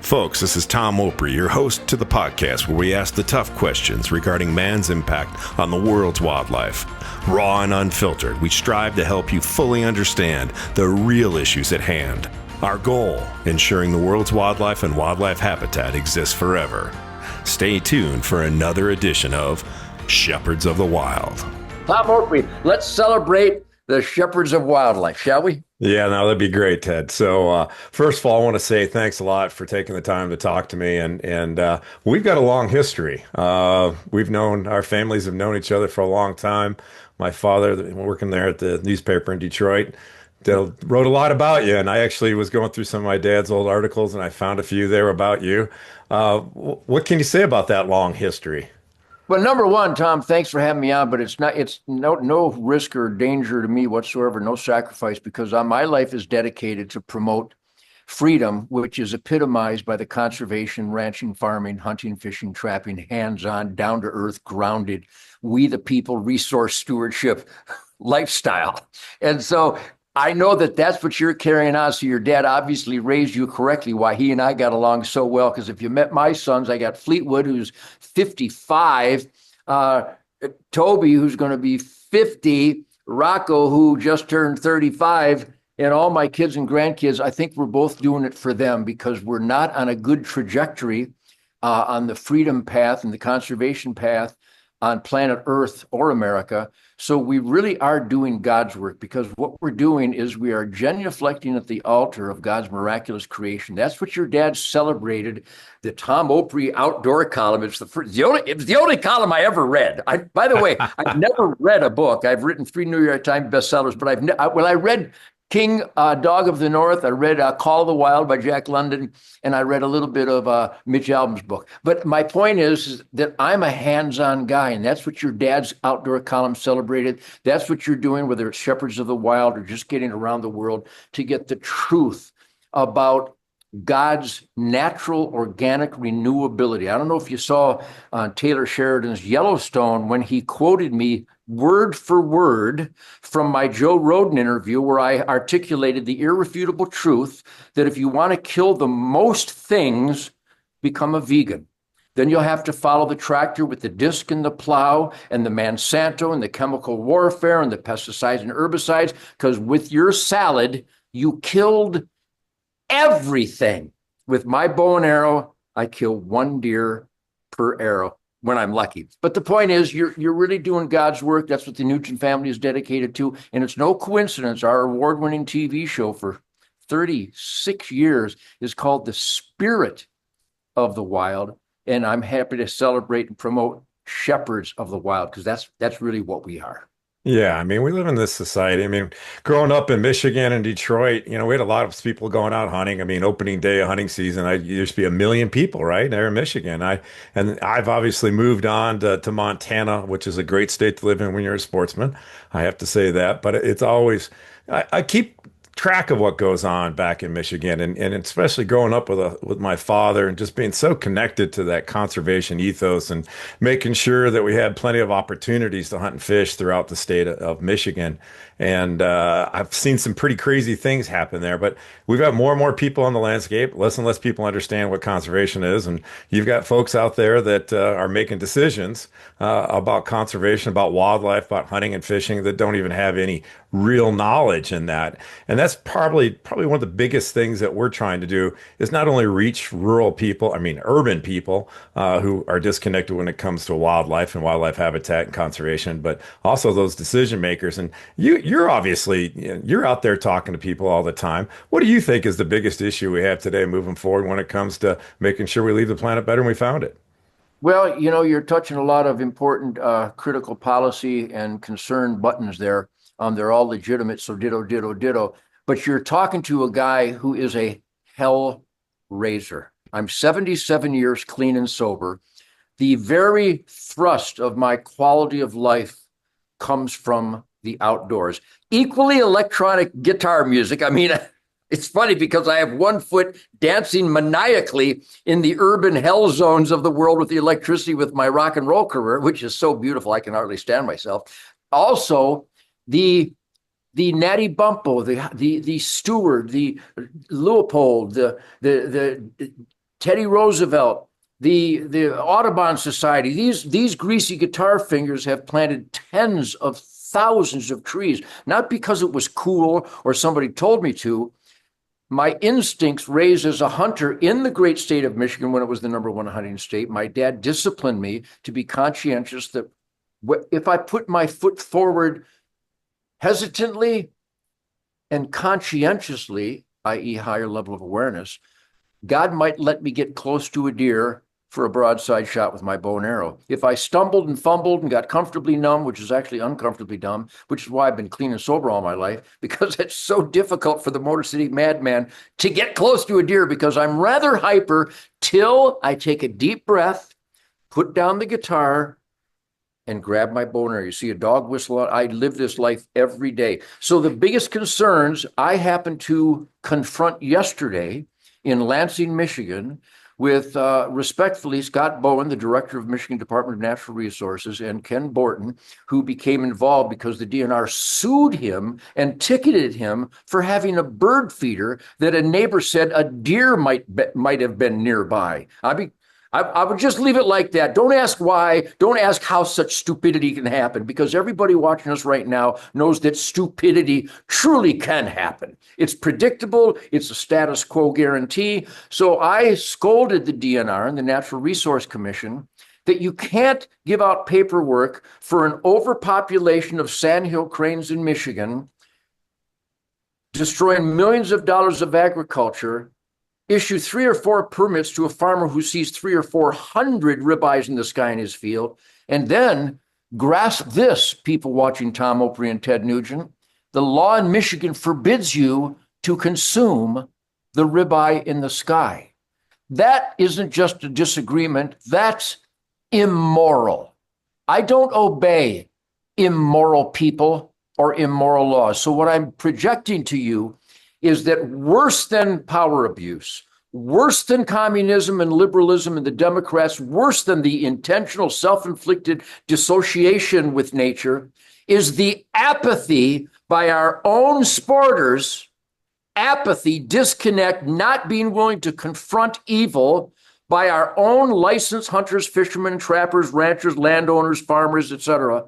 Folks, this is Tom Opry, your host to the podcast where we ask the tough questions regarding man's impact on the world's wildlife. Raw and unfiltered, we strive to help you fully understand the real issues at hand. Our goal, ensuring the world's wildlife and wildlife habitat exists forever. Stay tuned for another edition of Shepherds of the Wild. Tom Opry, let's celebrate the shepherds of wildlife, shall we? Yeah, no, that'd be great, Ted. So first of all, I want to say thanks a lot for taking the time to talk to me. And we've got a long history. Our families have known each other for a long time. My father, working there at the newspaper in Detroit, wrote a lot about you. And I actually was going through some of my dad's old articles, and I found a few there about you. What can you say about that long history? Well, number one, Tom, thanks for having me on, but it's no risk or danger to me whatsoever, no sacrifice, because my life is dedicated to promote freedom, which is epitomized by the conservation, ranching, farming, hunting, fishing, trapping, hands-on, down-to-earth, grounded, we the people resource stewardship lifestyle. And so I know that that's what you're carrying on. So your dad obviously raised you correctly, why he and I got along so well. Because if you met my sons, I got Fleetwood, who's 55, Toby, who's going to be 50, Rocco, who just turned 35, and all my kids and grandkids. I think we're both doing it for them because we're not on a good trajectory on the freedom path and the conservation path on planet Earth or America. So we really are doing God's work, because what we're doing is we are genuflecting at the altar of God's miraculous creation. That's what your dad celebrated, the Tom Opry outdoor column. It was the only column I ever read. By the way, I've never read a book. I've written 3 New York Times bestsellers, but I read King, Dog of the North. I read Call of the Wild by Jack London, and I read a little bit of Mitch Albom's book. But my point is that I'm a hands-on guy, and that's what your dad's outdoor column celebrated. That's what you're doing, whether it's Shepherds of the Wild or just getting around the world to get the truth about God's natural organic renewability. I don't know if you saw Taylor Sheridan's Yellowstone when he quoted me word for word from my Joe Rogan interview, where I articulated the irrefutable truth that if you want to kill the most things, become a vegan. Then you'll have to follow the tractor with the disc and the plow and the Monsanto and the chemical warfare and the pesticides and herbicides, because with your salad, you killed everything. With my bow and arrow, I kill 1 deer per arrow when I'm lucky. But the point is, you're really doing God's work. That's what the Nugent family is dedicated to. And it's no coincidence. Our award-winning TV show for 36 years is called The Spirit of the Wild. And I'm happy to celebrate and promote Shepherds of the Wild, because that's really what we are. Yeah, I mean, we live in this society. I mean, growing up in Michigan and Detroit, we had a lot of people going out hunting. I mean, opening day of hunting season, there used to be 1 million people, right, there in Michigan. I've obviously moved on to Montana, which is a great state to live in when you're a sportsman. I have to say that, but it's always, I keep track of what goes on back in Michigan, and especially growing up with my father and just being so connected to that conservation ethos and making sure that we had plenty of opportunities to hunt and fish throughout the state of Michigan. And I've seen some pretty crazy things happen there, but we've got more and more people on the landscape. Less and less people understand what conservation is. And you've got folks out there that are making decisions about conservation, about wildlife, about hunting and fishing that don't even have any real knowledge in that. And that's probably one of the biggest things that we're trying to do is not only reach urban people who are disconnected when it comes to wildlife and wildlife habitat and conservation, but also those decision makers. And you're obviously, you're out there talking to people all the time. What do you think is the biggest issue we have today moving forward when it comes to making sure we leave the planet better than we found it? Well, you're touching a lot of important critical policy and concern buttons there. They're all legitimate, so ditto, ditto, ditto. But you're talking to a guy who is a hell raiser. I'm 77 years clean and sober. The very thrust of my quality of life comes from the outdoors. Equally electronic guitar music. I mean, it's funny because I have 1 foot dancing maniacally in the urban hell zones of the world with the electricity with my rock and roll career, which is so beautiful I can hardly stand myself. Also, the Natty Bumppo, the Stewart, the Leopold, the Teddy Roosevelt, the Audubon Society, these greasy guitar fingers have planted tens of thousands of trees, not because it was cool or somebody told me to. My instincts raised as a hunter in the great state of Michigan when it was the #1 hunting state. My dad disciplined me to be conscientious that if I put my foot forward hesitantly and conscientiously, i.e., higher level of awareness, God might let me get close to a deer for a broadside shot with my bow and arrow. If I stumbled and fumbled and got comfortably numb, which is actually uncomfortably dumb, which is why I've been clean and sober all my life, because it's so difficult for the Motor City Madman to get close to a deer because I'm rather hyper till I take a deep breath, put down the guitar, and grab my bow and arrow. You see a dog whistle. I live this life every day. So the biggest concerns I happened to confront yesterday in Lansing, Michigan, with respectfully Scott Bowen, the director of Michigan Department of Natural Resources, and Ken Borton, who became involved because the DNR sued him and ticketed him for having a bird feeder that a neighbor said a deer might have been nearby. I would just leave it like that. Don't ask why. Don't ask how such stupidity can happen, because everybody watching us right now knows that stupidity truly can happen. It's predictable. It's a status quo guarantee. So I scolded the DNR and the Natural Resource Commission that you can't give out paperwork for an overpopulation of sandhill cranes in Michigan, destroying millions of dollars of agriculture, issue 3 or 4 permits to a farmer who sees 300 or 400 ribeyes in the sky in his field, and then grasp this, people watching Tom Opry and Ted Nugent. The law in Michigan forbids you to consume the ribeye in the sky. That isn't just a disagreement, that's immoral. I don't obey immoral people or immoral laws. So what I'm projecting to you is that worse than power abuse, worse than communism and liberalism and the Democrats, worse than the intentional self-inflicted dissociation with nature, is the apathy by our own sporters, apathy, disconnect, not being willing to confront evil by our own licensed hunters, fishermen, trappers, ranchers, landowners, farmers, etc.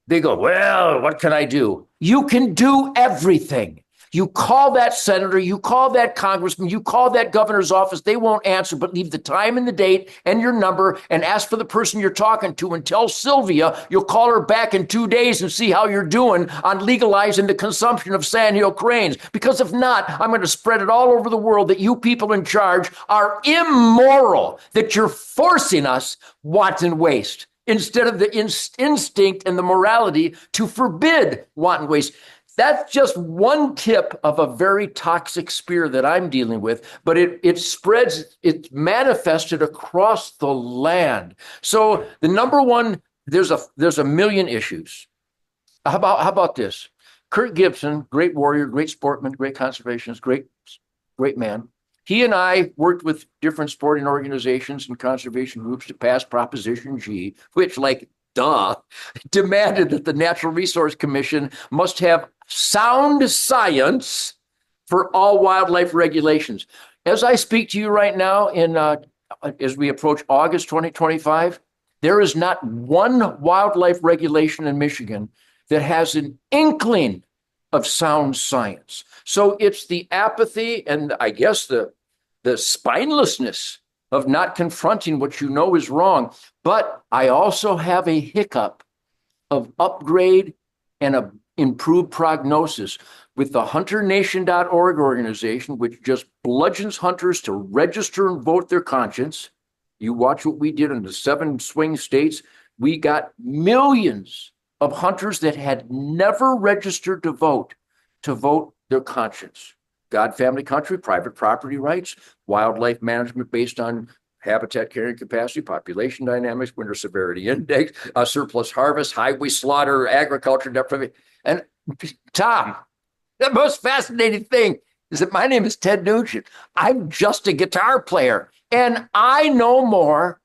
They go, well, what can I do? You can do everything. You call that senator, you call that congressman, you call that governor's office, they won't answer, but leave the time and the date and your number and ask for the person you're talking to and tell Sylvia you'll call her back in 2 days and see how you're doing on legalizing the consumption of sandhill cranes. Because if not, I'm going to spread it all over the world that you people in charge are immoral, that you're forcing us wanton waste instead of the instinct and the morality to forbid wanton waste. That's just one tip of a very toxic spear that I'm dealing with, but it spreads, it's manifested across the land. So the number one, there's a million issues. How about this? Kurt Gibson, great warrior, great sportsman, great conservationist, great man. He and I worked with different sporting organizations and conservation groups to pass Proposition G, which, like, demanded that the Natural Resource Commission must have sound science for all wildlife regulations. As I speak to you right now, as we approach August 2025, there is not one wildlife regulation in Michigan that has an inkling of sound science. So it's the apathy and I guess the spinelessness of not confronting what you know is wrong. But I also have a hiccup of upgrade and a improved prognosis with the HunterNation.org organization, which just bludgeons hunters to register and vote their conscience. You watch what we did in the 7 swing states. We got millions of hunters that had never registered to vote their conscience. God, family, country, private property rights, wildlife management based on habitat carrying capacity, population dynamics, winter severity index, surplus harvest, highway slaughter, agriculture deprivation. And Tom, the most fascinating thing is that my name is Ted Nugent. I'm just a guitar player, and I know more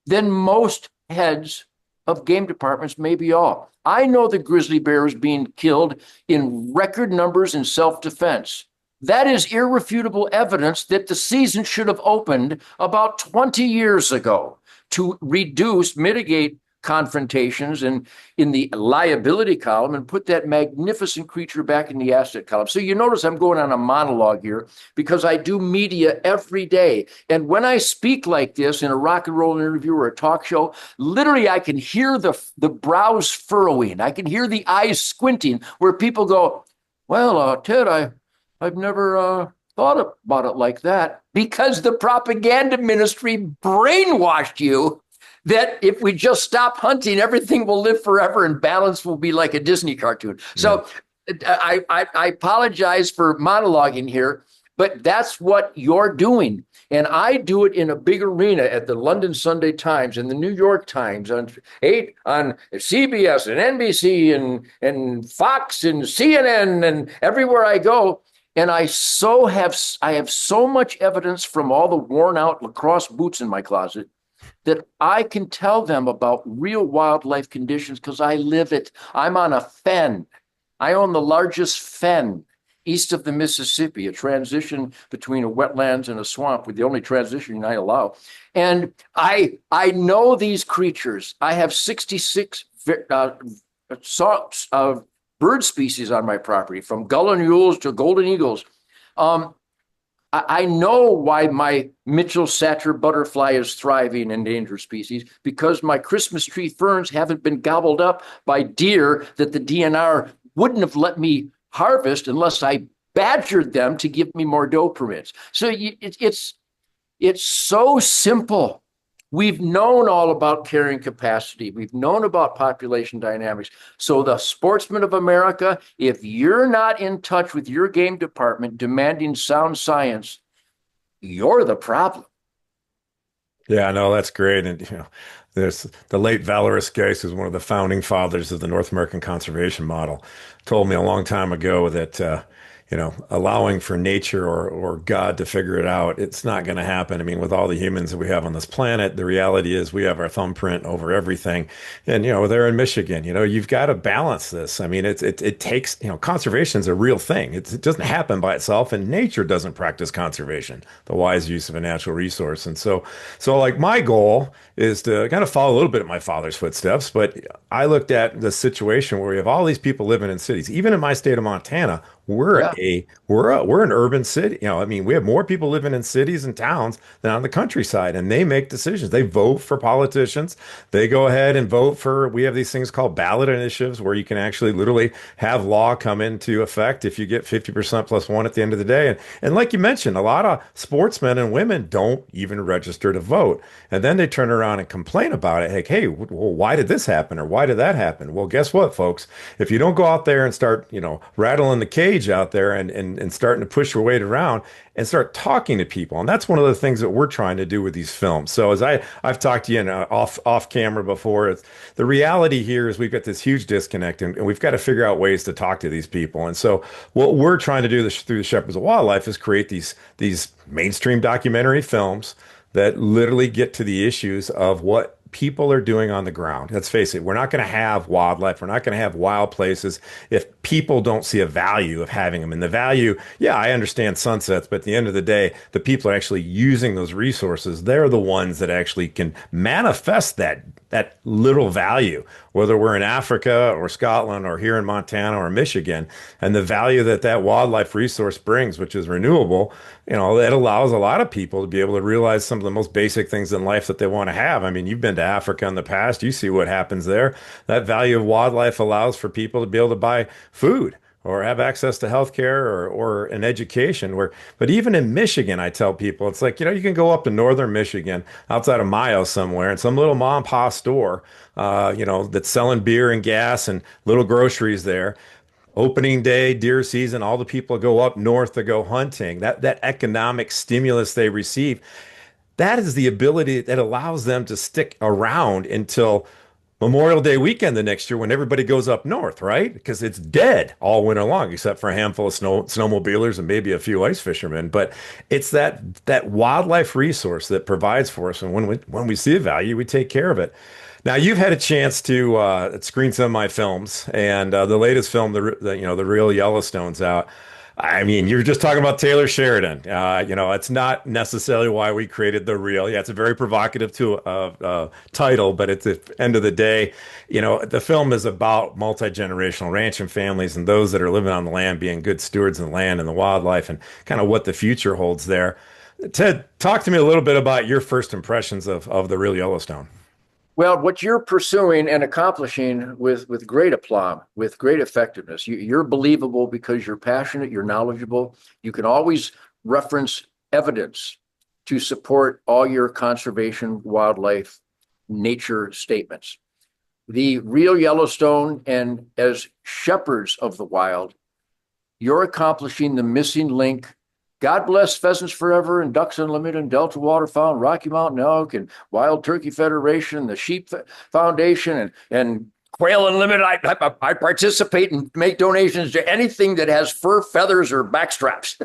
than most heads of game departments, maybe all. I know the grizzly bear is being killed in record numbers in self-defense. That is irrefutable evidence that the season should have opened about 20 years ago to mitigate confrontations and in the liability column and put that magnificent creature back in the asset column. So you notice I'm going on a monologue here because I do media every day. And when I speak like this in a rock and roll interview or a talk show, literally I can hear the brows furrowing. I can hear the eyes squinting where people go, well, Ted, I've never thought about it like that because the propaganda ministry brainwashed you that if we just stop hunting, everything will live forever and balance will be like a Disney cartoon. Yeah. So I apologize for monologuing here, but that's what you're doing. And I do it in a big arena at the London Sunday Times and the New York Times on CBS and NBC and Fox and CNN and everywhere I go. And I have so much evidence from all the worn out lacrosse boots in my closet that I can tell them about real wildlife conditions because I live it. I'm on a fen. I own the largest fen east of the Mississippi, a transition between a wetlands and a swamp with the only transition I allow. And I know these creatures. I have 66 bird species on my property, from gullinules to golden eagles. I know why my Mitchell Satcher butterfly is thriving, endangered species, because my Christmas tree ferns haven't been gobbled up by deer that the DNR wouldn't have let me harvest unless I badgered them to give me more doe permits. So it's so simple. We've known all about carrying capacity. We've known about population dynamics. So the sportsmen of America, if you're not in touch with your game department demanding sound science, you're the problem. Yeah, no, that's great. And there's the late Valorous Geiss, who's one of the founding fathers of the North American conservation model, told me a long time ago that allowing for nature or God to figure it out, it's not going to happen. I mean, with all the humans that we have on this planet, the reality is we have our thumbprint over everything. And they're in Michigan. You've got to balance this. I mean, it takes conservation is a real thing. It doesn't happen by itself, and nature doesn't practice conservation, the wise use of a natural resource. And so like my goal is to kind of follow a little bit of my father's footsteps. But I looked at the situation where we have all these people living in cities, even in my state of Montana. Yeah. We're an urban city. I mean, we have more people living in cities and towns than on the countryside, and they make decisions. They vote for politicians. They go ahead and vote for. We have these things called ballot initiatives where you can actually literally have law come into effect if you get 50% plus one at the end of the day. And like you mentioned, a lot of sportsmen and women don't even register to vote, and then they turn around and complain about it. Like, hey, well, why did this happen or why did that happen? Well, guess what, folks? If you don't go out there and start, rattling the cage out there and starting to push your weight around and start talking to people. And that's one of the things that we're trying to do with these films. So as I've talked to you off camera before, the reality here is we've got this huge disconnect and we've got to figure out ways to talk to these people. And so what we're trying to do through the Shepherds of Wildlife is create these mainstream documentary films that literally get to the issues of what people are doing on the ground. Let's face it, we're not going to have wildlife. We're not going to have wild places if people don't see a value of having them. And the value, yeah, I understand sunsets, but at the end of the day, the people are actually using those resources. They're the ones that actually can manifest that little value, whether we're in Africa or Scotland or here in Montana or Michigan, and the value that wildlife resource brings, which is renewable, it allows a lot of people to be able to realize some of the most basic things in life that they want to have. I mean, you've been to Africa in the past, you see what happens there. That value of wildlife allows for people to be able to buy food or have access to healthcare or an education but even in Michigan, I tell people, it's like, you can go up to northern Michigan outside of Mayo somewhere and some little mom and pop store, that's selling beer and gas and little groceries there. Opening day, deer season, all the people go up north to go hunting. That economic stimulus they receive, that is the ability that allows them to stick around until Memorial Day weekend the next year when everybody goes up north, right? Because it's dead all winter long, except for a handful of snowmobilers and maybe a few ice fishermen. But it's that wildlife resource that provides for us, and when we see a value, we take care of it. Now you've had a chance to screen some of my films, and the latest film, the real Yellowstone's out. I mean, you're just talking about Taylor Sheridan. It's not necessarily why we created the reel. Yeah, it's a very provocative title, but at the end of the day, the film is about multi-generational ranching families and those that are living on the land being good stewards of the land and the wildlife and kind of what the future holds there. Ted, talk to me a little bit about your first impressions of the real Yellowstone. Well, what you're pursuing and accomplishing with great aplomb, with great effectiveness, you're believable because you're passionate, you're knowledgeable. You can always reference evidence to support all your conservation, wildlife, nature statements. The real Yellowstone, and as shepherds of the wild, you're accomplishing the missing link. God bless Pheasants Forever and Ducks Unlimited and Delta Waterfowl and Rocky Mountain Elk and Wild Turkey Federation, the Sheep Foundation, and Quail Unlimited. I participate and make donations to anything that has fur, feathers, or backstraps.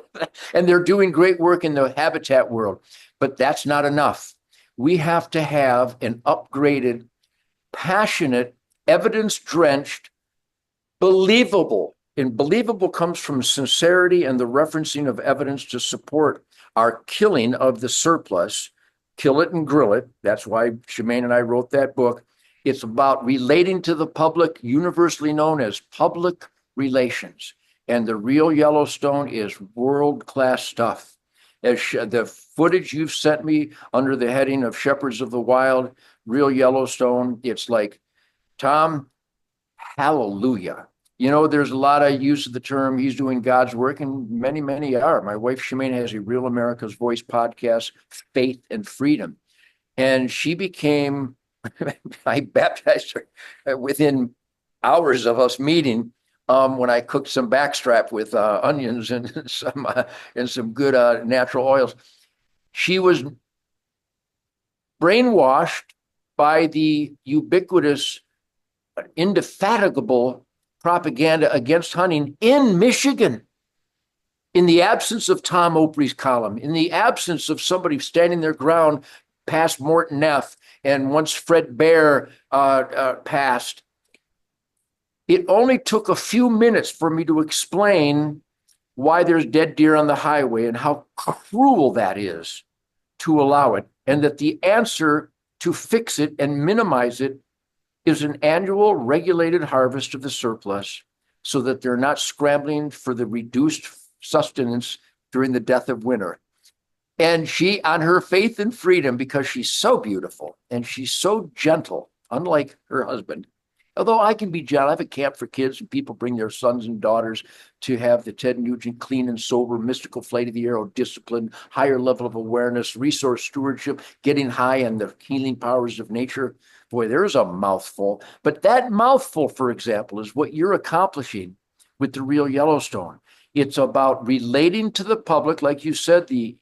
And they're doing great work in the habitat world. But that's not enough. We have to have an upgraded, passionate, evidence-drenched, believable. And believable comes from sincerity and the referencing of evidence to support our killing of the surplus. Kill it and grill it. That's why Shemaine and I wrote that book. It's about relating to the public, universally known as public relations. And the real Yellowstone is world-class stuff. As the footage you've sent me under the heading of Shepherds of the Wild, real Yellowstone, it's like, Tom, hallelujah. There's a lot of use of the term, he's doing God's work, and many, many are. My wife, Shemaine, has a Real America's Voice podcast, Faith and Freedom. And she became, I baptized her within hours of us meeting when I cooked some backstrap with onions and some good natural oils. She was brainwashed by the ubiquitous, indefatigable propaganda against hunting in Michigan, in the absence of Tom Oprey's column, in the absence of somebody standing their ground past Morton Neff, and once Fred Bear passed. It only took a few minutes for me to explain why there's dead deer on the highway and how cruel that is to allow it, and that the answer to fix it and minimize it is an annual regulated harvest of the surplus so that they're not scrambling for the reduced sustenance during the death of winter. And she, on her faith and freedom, because she's so beautiful and she's so gentle, unlike her husband, although I can be gentle. I have a camp for kids and people bring their sons and daughters to have the Ted Nugent clean and sober, mystical flight of the arrow discipline, higher level of awareness, resource stewardship, getting high on the healing powers of nature. Boy, there's a mouthful. But that mouthful, for example, is what you're accomplishing with the real Yellowstone. It's about relating to the public, like you said, the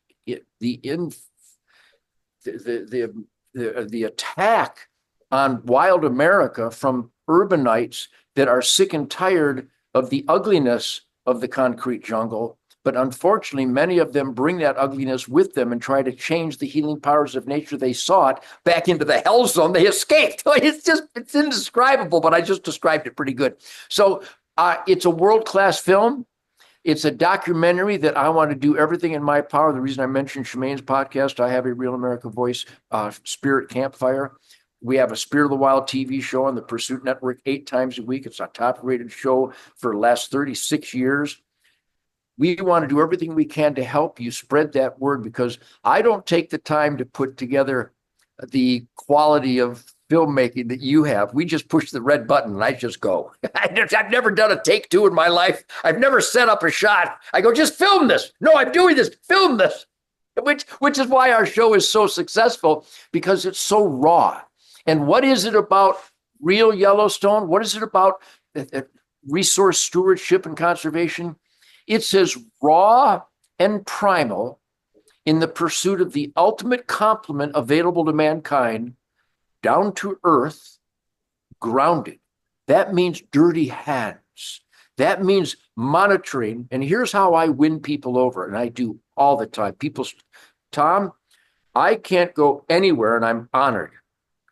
attack on wild America from urbanites that are sick and tired of the ugliness of the concrete jungle. But unfortunately, many of them bring that ugliness with them and try to change the healing powers of nature they sought back into the hell zone they escaped. It's indescribable, but I just described it pretty good. So it's a world-class film. It's a documentary that I want to do everything in my power. The reason I mentioned Shemaine's podcast, I have a Real America Voice Spirit Campfire. We have a Spirit of the Wild TV show on the Pursuit Network 8 times a week. It's a top-rated show for the last 36 years. We want to do everything we can to help you spread that word, because I don't take the time to put together the quality of filmmaking that you have. We just push the red button and I just go. I've never done a take two in my life. I've never set up a shot. I go, just film this. No, I'm doing this. Film this. Which is why our show is so successful, because it's so raw. And what is it about real Yellowstone? What is it about resource stewardship and conservation? It's as raw and primal in the pursuit of the ultimate complement available to mankind, down to earth, grounded. That means dirty hands. That means monitoring. And here's how I win people over, and I do all the time. Tom, I can't go anywhere, and I'm honored,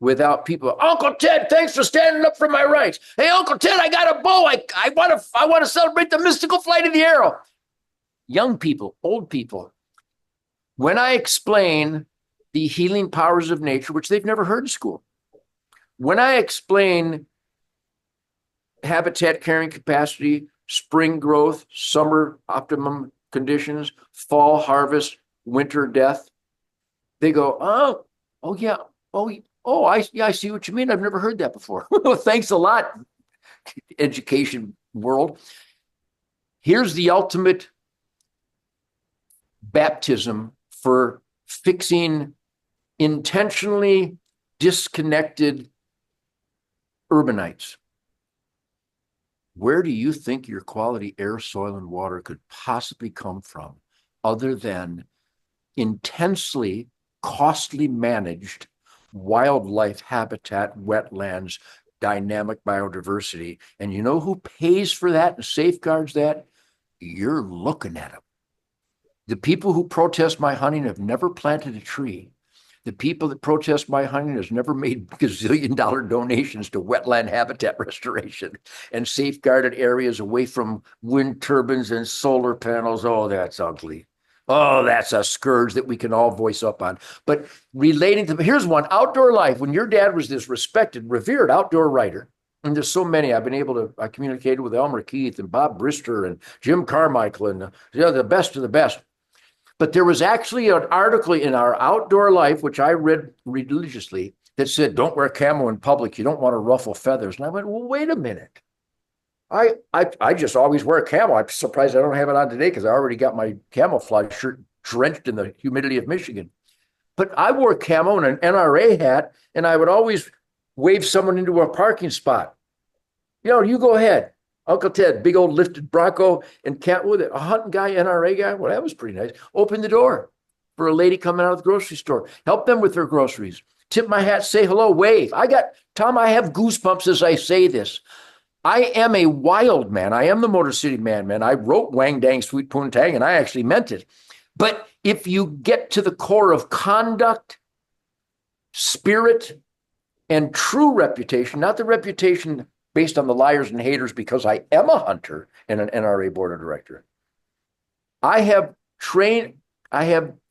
without people. Uncle Ted, thanks for standing up for my rights. Hey, Uncle Ted, I got a bow. I want to celebrate the mystical flight of the arrow. young people, old people, when I explain the healing powers of nature, which they've never heard in school, when I explain habitat carrying capacity, spring growth, summer optimum conditions, fall harvest, winter death, they go, oh yeah, I see what you mean. I've never heard that before. Thanks a lot, education world. Here's the ultimate baptism for fixing intentionally disconnected urbanites. Where do you think your quality air, soil, and water could possibly come from other than intensely costly managed wildlife habitat, wetlands, dynamic biodiversity? And you know who pays for that and safeguards that? You're looking at them. The people who protest my hunting have never planted a tree. The people that protest my hunting has never made gazillion-dollar donations to wetland habitat restoration and safeguarded areas away from wind turbines and solar panels. Oh, that's ugly. Oh, that's a scourge that we can all voice up on. But relating to, here's one, outdoor life. When your dad was this respected, revered outdoor writer, and there's so many, I've been able to, I communicated with Elmer Keith and Bob Brister and Jim Carmichael and the best of the best. But there was actually an article in our Outdoor Life, which I read religiously, that said, don't wear camo in public. You don't want to ruffle feathers. And I went, well, wait a minute. I just always wear camo. I'm surprised I don't have it on today because I already got my camouflage shirt drenched in the humidity of Michigan. But I wore camo and an NRA hat, and I would always wave someone into a parking spot. You go ahead. Uncle Ted, big old lifted Bronco and cat with it, a hunting guy, NRA guy. Well, that was pretty nice. Open the door for a lady coming out of the grocery store. Help them with their groceries. Tip my hat, say hello, wave. Tom, I have goosebumps as I say this. I am a wild man. I am the Motor City man. I wrote Wang Dang Sweet Poontang, and I actually meant it. But if you get to the core of conduct, spirit, and true reputation, not the reputation based on the liars and haters because I am a hunter and an NRA board of director. I have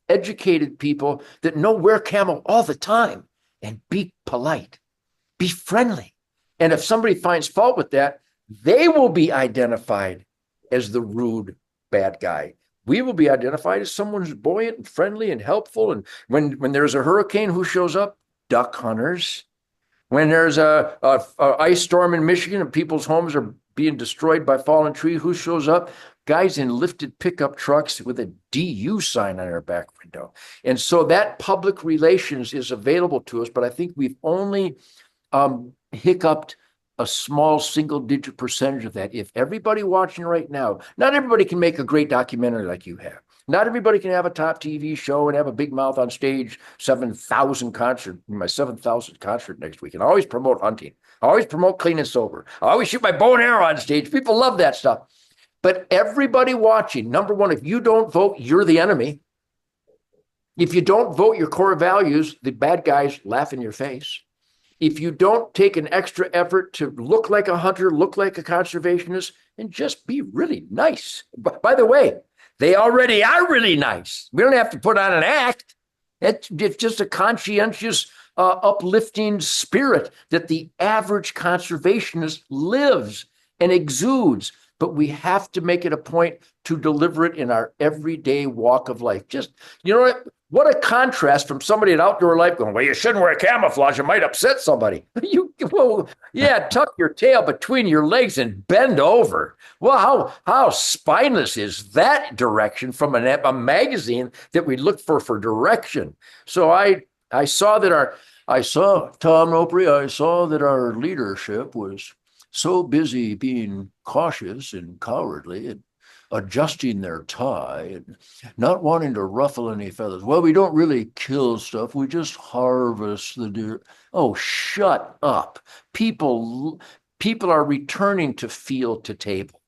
educated people that know wear camo all the time and be polite, be friendly. And if somebody finds fault with that, they will be identified as the rude bad guy. We will be identified as someone who's buoyant and friendly and helpful. And when there's a hurricane, who shows up? Duck hunters. When there's a ice storm in Michigan and people's homes are being destroyed by fallen trees, who shows up? Guys in lifted pickup trucks with a DU sign on their back window. And so that public relations is available to us, but I think we've only hiccuped a small single-digit percentage of that. If everybody watching right now, not everybody can make a great documentary like you have. Not everybody can have a top TV show and have a big mouth on stage, 7,000 concert, my 7,000th concert next week. And I always promote hunting. I always promote clean and sober. I always shoot my bow and arrow on stage. People love that stuff. But everybody watching, number one, if you don't vote, you're the enemy. If you don't vote your core values, the bad guys laugh in your face. If you don't take an extra effort to look like a hunter, look like a conservationist, and just be really nice. By the way, they already are really nice. We don't have to put on an act. It's just a conscientious, uplifting spirit that the average conservationist lives and exudes. But we have to make it a point to deliver it in our everyday walk of life. Just, what a contrast from somebody at Outdoor Life going, well, you shouldn't wear camouflage. It might upset somebody. Tuck your tail between your legs and bend over. Well, how spineless is that direction from a magazine that we look for direction? So I saw, Tom Opry, I saw that our leadership was so busy being cautious and cowardly and adjusting their tie and not wanting to ruffle any feathers. Well, we don't really kill stuff. We just harvest the deer. Oh, shut up. People are returning to field to table.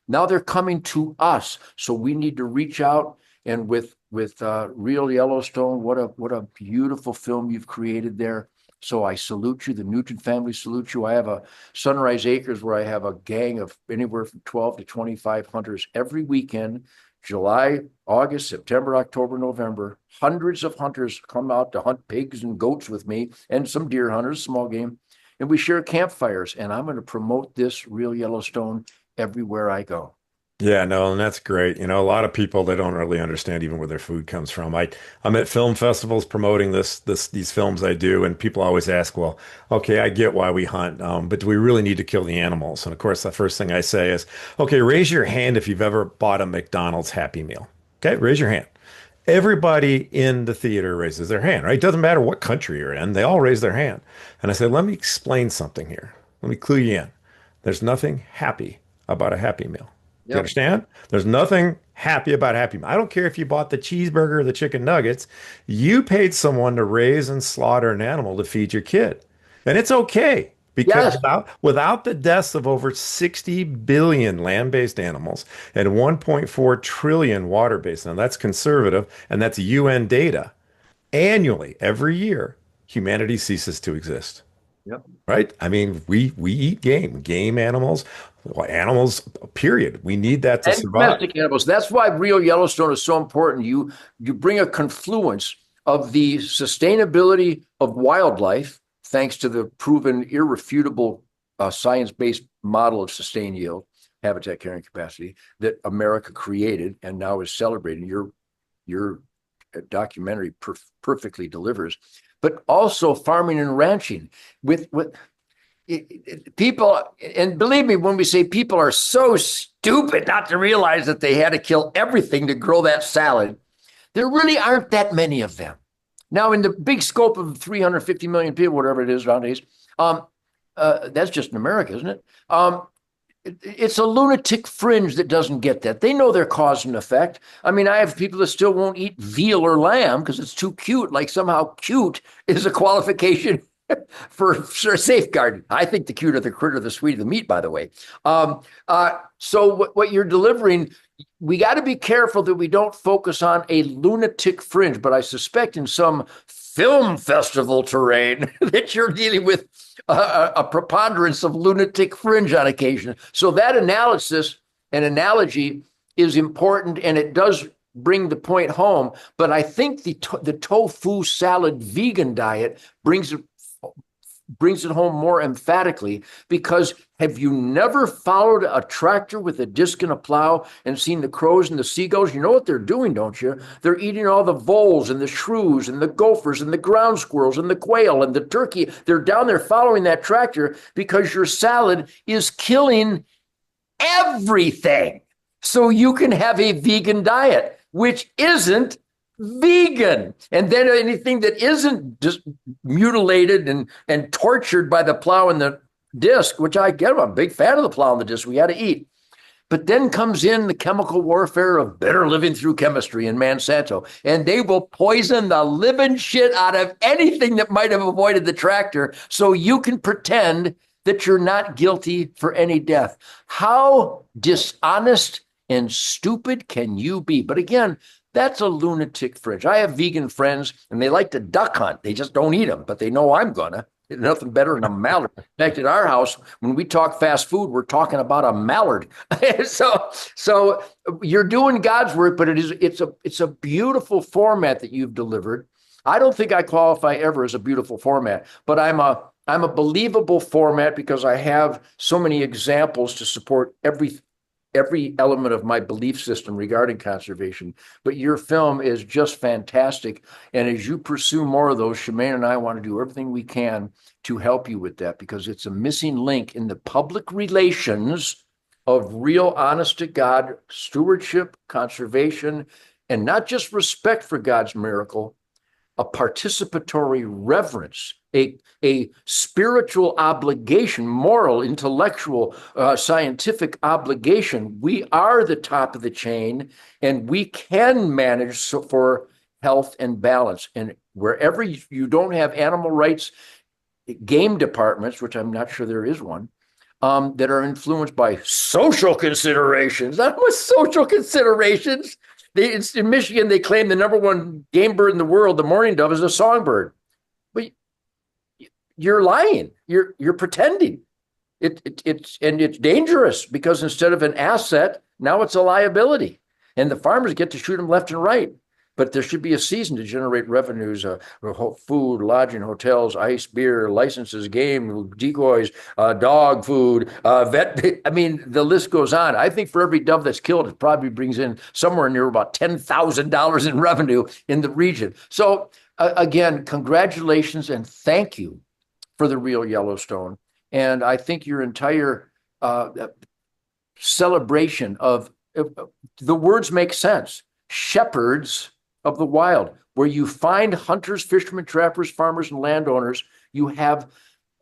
Now they're coming to us. So we need to reach out, and with Real Yellowstone, what a beautiful film you've created there. So I salute you. The Nugent family salutes you. I have a Sunrise Acres where I have a gang of anywhere from 12 to 25 hunters every weekend July, August, September, October, November, hundreds of hunters come out to hunt pigs and goats with me and some deer hunters, small game. And we share campfires. And I'm going to promote this real Yellowstone everywhere I go. Yeah, no, and that's great. A lot of people they don't really understand even where their food comes from. I'm at film festivals promoting these films I do, and people always ask, well, okay, I get why we hunt, but do we really need to kill the animals? And of course, the first thing I say is, okay, raise your hand if you've ever bought a McDonald's Happy Meal. Okay, raise your hand. Everybody in the theater raises their hand, right? It doesn't matter what country you're in, they all raise their hand. And I said, let me explain something here. Let me clue you in. There's nothing happy about a Happy Meal. Do you Yep. understand? There's nothing happy about Happy Meal. I don't care if you bought the cheeseburger or the chicken nuggets. You paid someone to raise and slaughter an animal to feed your kid. And it's okay because Yes. without the deaths of over 60 billion land-based animals and 1.4 trillion water-based, now that's conservative and that's UN data, annually, every year, humanity ceases to exist. Yep. Right? I mean, we eat game animals, well, animals, period. We need that to And survive. domestic animals. That's why real Yellowstone is so important. You bring a confluence of the sustainability of wildlife, thanks to the proven, irrefutable science-based model of sustained yield, habitat carrying capacity that America created and now is celebrating. Your documentary perfectly delivers, but also farming and ranching with people, and believe me when we say people are so stupid not to realize that they had to kill everything to grow that salad. There really aren't that many of them. Now, in the big scope of 350 million people, whatever it is nowadays, that's just in America, isn't it? It's a lunatic fringe that doesn't get that. They know their cause and effect. I mean, I have people that still won't eat veal or lamb because it's too cute. Like somehow cute is a qualification for safeguarding. I think the cuter the critter, the sweeter the meat, by the way. So what you're delivering, we got to be careful that we don't focus on a lunatic fringe, but I suspect in some film festival terrain that you're dealing with a preponderance of lunatic fringe on occasion. So that analysis and analogy is important, and it does bring the point home. But I think the tofu salad vegan diet brings it home more emphatically, because have you never followed a tractor with a disc and a plow and seen the crows and the seagulls? You know what they're doing, don't you? They're eating all the voles and the shrews and the gophers and the ground squirrels and the quail and the turkey. They're down there following that tractor because your salad is killing everything. So you can have a vegan diet, which isn't vegan. And then anything that isn't just mutilated and tortured by the plow and the disc, which I get, I'm a big fan of the plow and the disc, we got to eat. But then comes in the chemical warfare of better living through chemistry and Monsanto, and they will poison the living shit out of anything that might have avoided the tractor so you can pretend that you're not guilty for any death. How dishonest and stupid can you be? But again, that's a lunatic fringe. I have vegan friends and they like to duck hunt. They just don't eat them, but they know I'm gonna. There's nothing better than a mallard. In fact, at our house, when we talk fast food, we're talking about a mallard. so you're doing God's work, but it's a beautiful format that you've delivered. I don't think I qualify ever as a beautiful format, but I'm a believable format because I have so many examples to support every element of my belief system regarding conservation. But your film is just fantastic. And as you pursue more of those, Shemaine and I want to do everything we can to help you with that, because it's a missing link in the public relations of real, honest to God stewardship, conservation, and not just respect for God's miracle, a participatory reverence, a spiritual obligation, moral, intellectual, scientific obligation. We are the top of the chain, and we can manage for health and balance. And wherever you don't have animal rights game departments, which I'm not sure there is one, that are influenced by social considerations. Not with social considerations. In Michigan, they claim the number one game bird in the world, the mourning dove, is a songbird. But you're lying. You're pretending. It's dangerous because instead of an asset, now it's a liability. and the farmers get to shoot them left and right. But there should be a season to generate revenues, food, lodging, hotels, ice, beer, licenses, game, decoys, dog food, vet. I mean, the list goes on. I think for every dove that's killed, it probably brings in somewhere near about $10,000 in revenue in the region. So again, congratulations and thank you for the real Yellowstone. And I think your entire celebration of the words make sense. Shepherds of the wild, where you find hunters, fishermen, trappers, farmers, and landowners, you have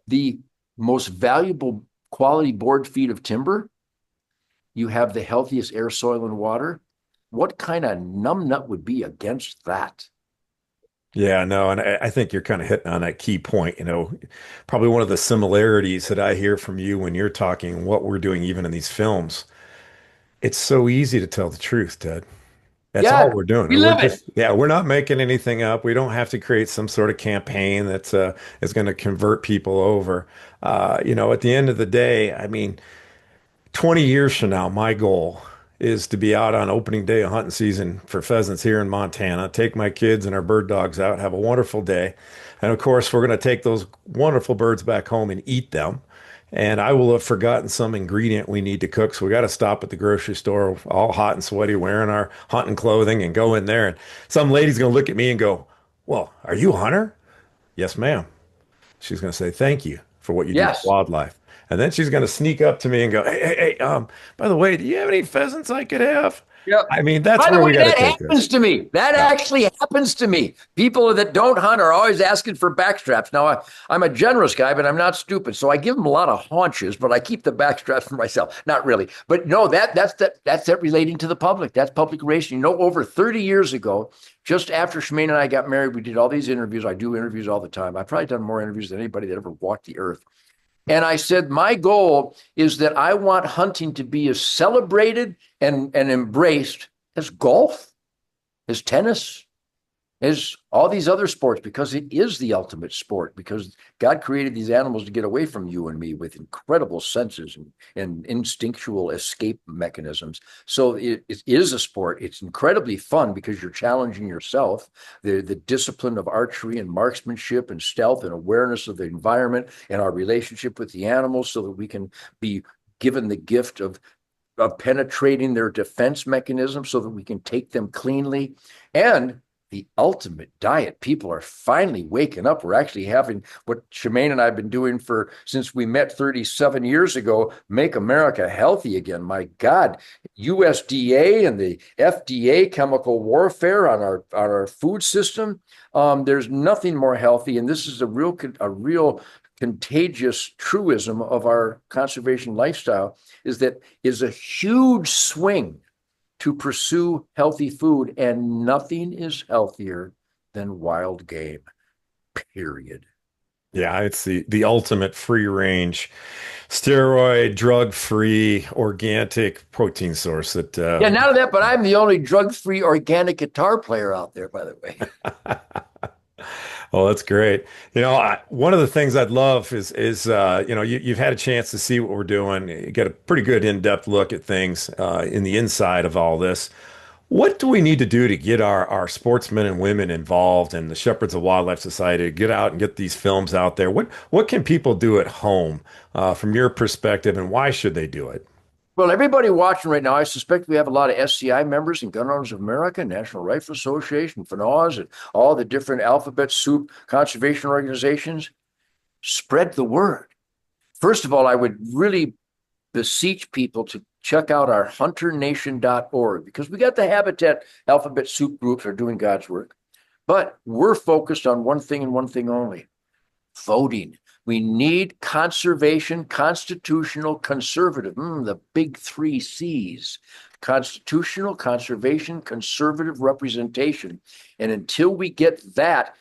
the most valuable quality board feet of timber. You have the healthiest air, soil, and water. What kind of numbnut would be against that? Yeah, no, and I think you're kind of hitting on that key point. Probably one of the similarities that I hear from you when you're talking what we're doing, even in these films. It's so easy to tell the truth, Ted. That's all Yeah, we're doing. we We're live it. just, yeah, we're not making anything up. We don't have to create some sort of campaign that's is going to convert people over. At the end of the day, I mean, 20 years from now, my goal is to be out on opening day of hunting season for pheasants here in Montana, take my kids and our bird dogs out, have a wonderful day. And of course, we're going to take those wonderful birds back home and eat them. And I will have forgotten some ingredient we need to cook. So we got to stop at the grocery store, all hot and sweaty, wearing our hunting clothing and go in there. And some lady's going to look at me and go, "Well, are you a hunter?" "Yes, ma'am." She's going to say, "Thank you for what you do for Yes. wildlife." And then she's going to sneak up to me and go, "Hey, by the way, do you have any pheasants I could have?" Yep. I mean, that's By the where way, we got to that take this. happens to me. That Yeah. actually happens to me. People that don't hunt are always asking for backstraps. Now, I'm a generous guy, but I'm not stupid, so I give them a lot of haunches, but I keep the backstraps for myself. Not really, but no, that's that relating to the public. That's public relation. Over 30 years ago, just after Shemaine and I got married, we did all these interviews. I do interviews all the time. I've probably done more interviews than anybody that ever walked the earth. And I said, my goal is that I want hunting to be as celebrated and embraced as golf, as tennis, as all these other sports, because it is the ultimate sport, because God created these animals to get away from you and me with incredible senses and instinctual escape mechanisms. So it is a sport. It's incredibly fun because you're challenging yourself. The discipline of archery and marksmanship and stealth and awareness of the environment and our relationship with the animals so that we can be given the gift of penetrating their defense mechanism so that we can take them cleanly. And the ultimate diet. People are finally waking up. We're actually having what Shemaine and I have been doing since we met 37 years ago, make America healthy again. My God, USDA and the FDA chemical warfare on our food system. There's nothing more healthy. And this is a real contagious truism of our conservation lifestyle is a huge swing to pursue healthy food, and nothing is healthier than wild game, period. Yeah, it's the ultimate free range, steroid, drug-free, organic protein source that Yeah, not of that, but I'm the only drug-free organic guitar player out there, by the way. Oh, that's great. One of the things I'd love is you've had a chance to see what we're doing. You get a pretty good in-depth look at things in the inside of all this. What do we need to do to get our sportsmen and women involved in the Shepherds of Wildlife Society to get out and get these films out there? What can people do at home from your perspective, and why should they do it? Well, everybody watching right now, I suspect we have a lot of SCI members and Gun Owners of America, National Rifle Association, FNAWS, and all the different alphabet soup conservation organizations. Spread the word. First of all, I would really beseech people to check out our hunternation.org because we got the habitat alphabet soup groups are doing God's work. But we're focused on one thing and one thing only: voting. We need conservation, constitutional, conservative, the big three C's: constitutional, conservation, conservative representation. And until we get that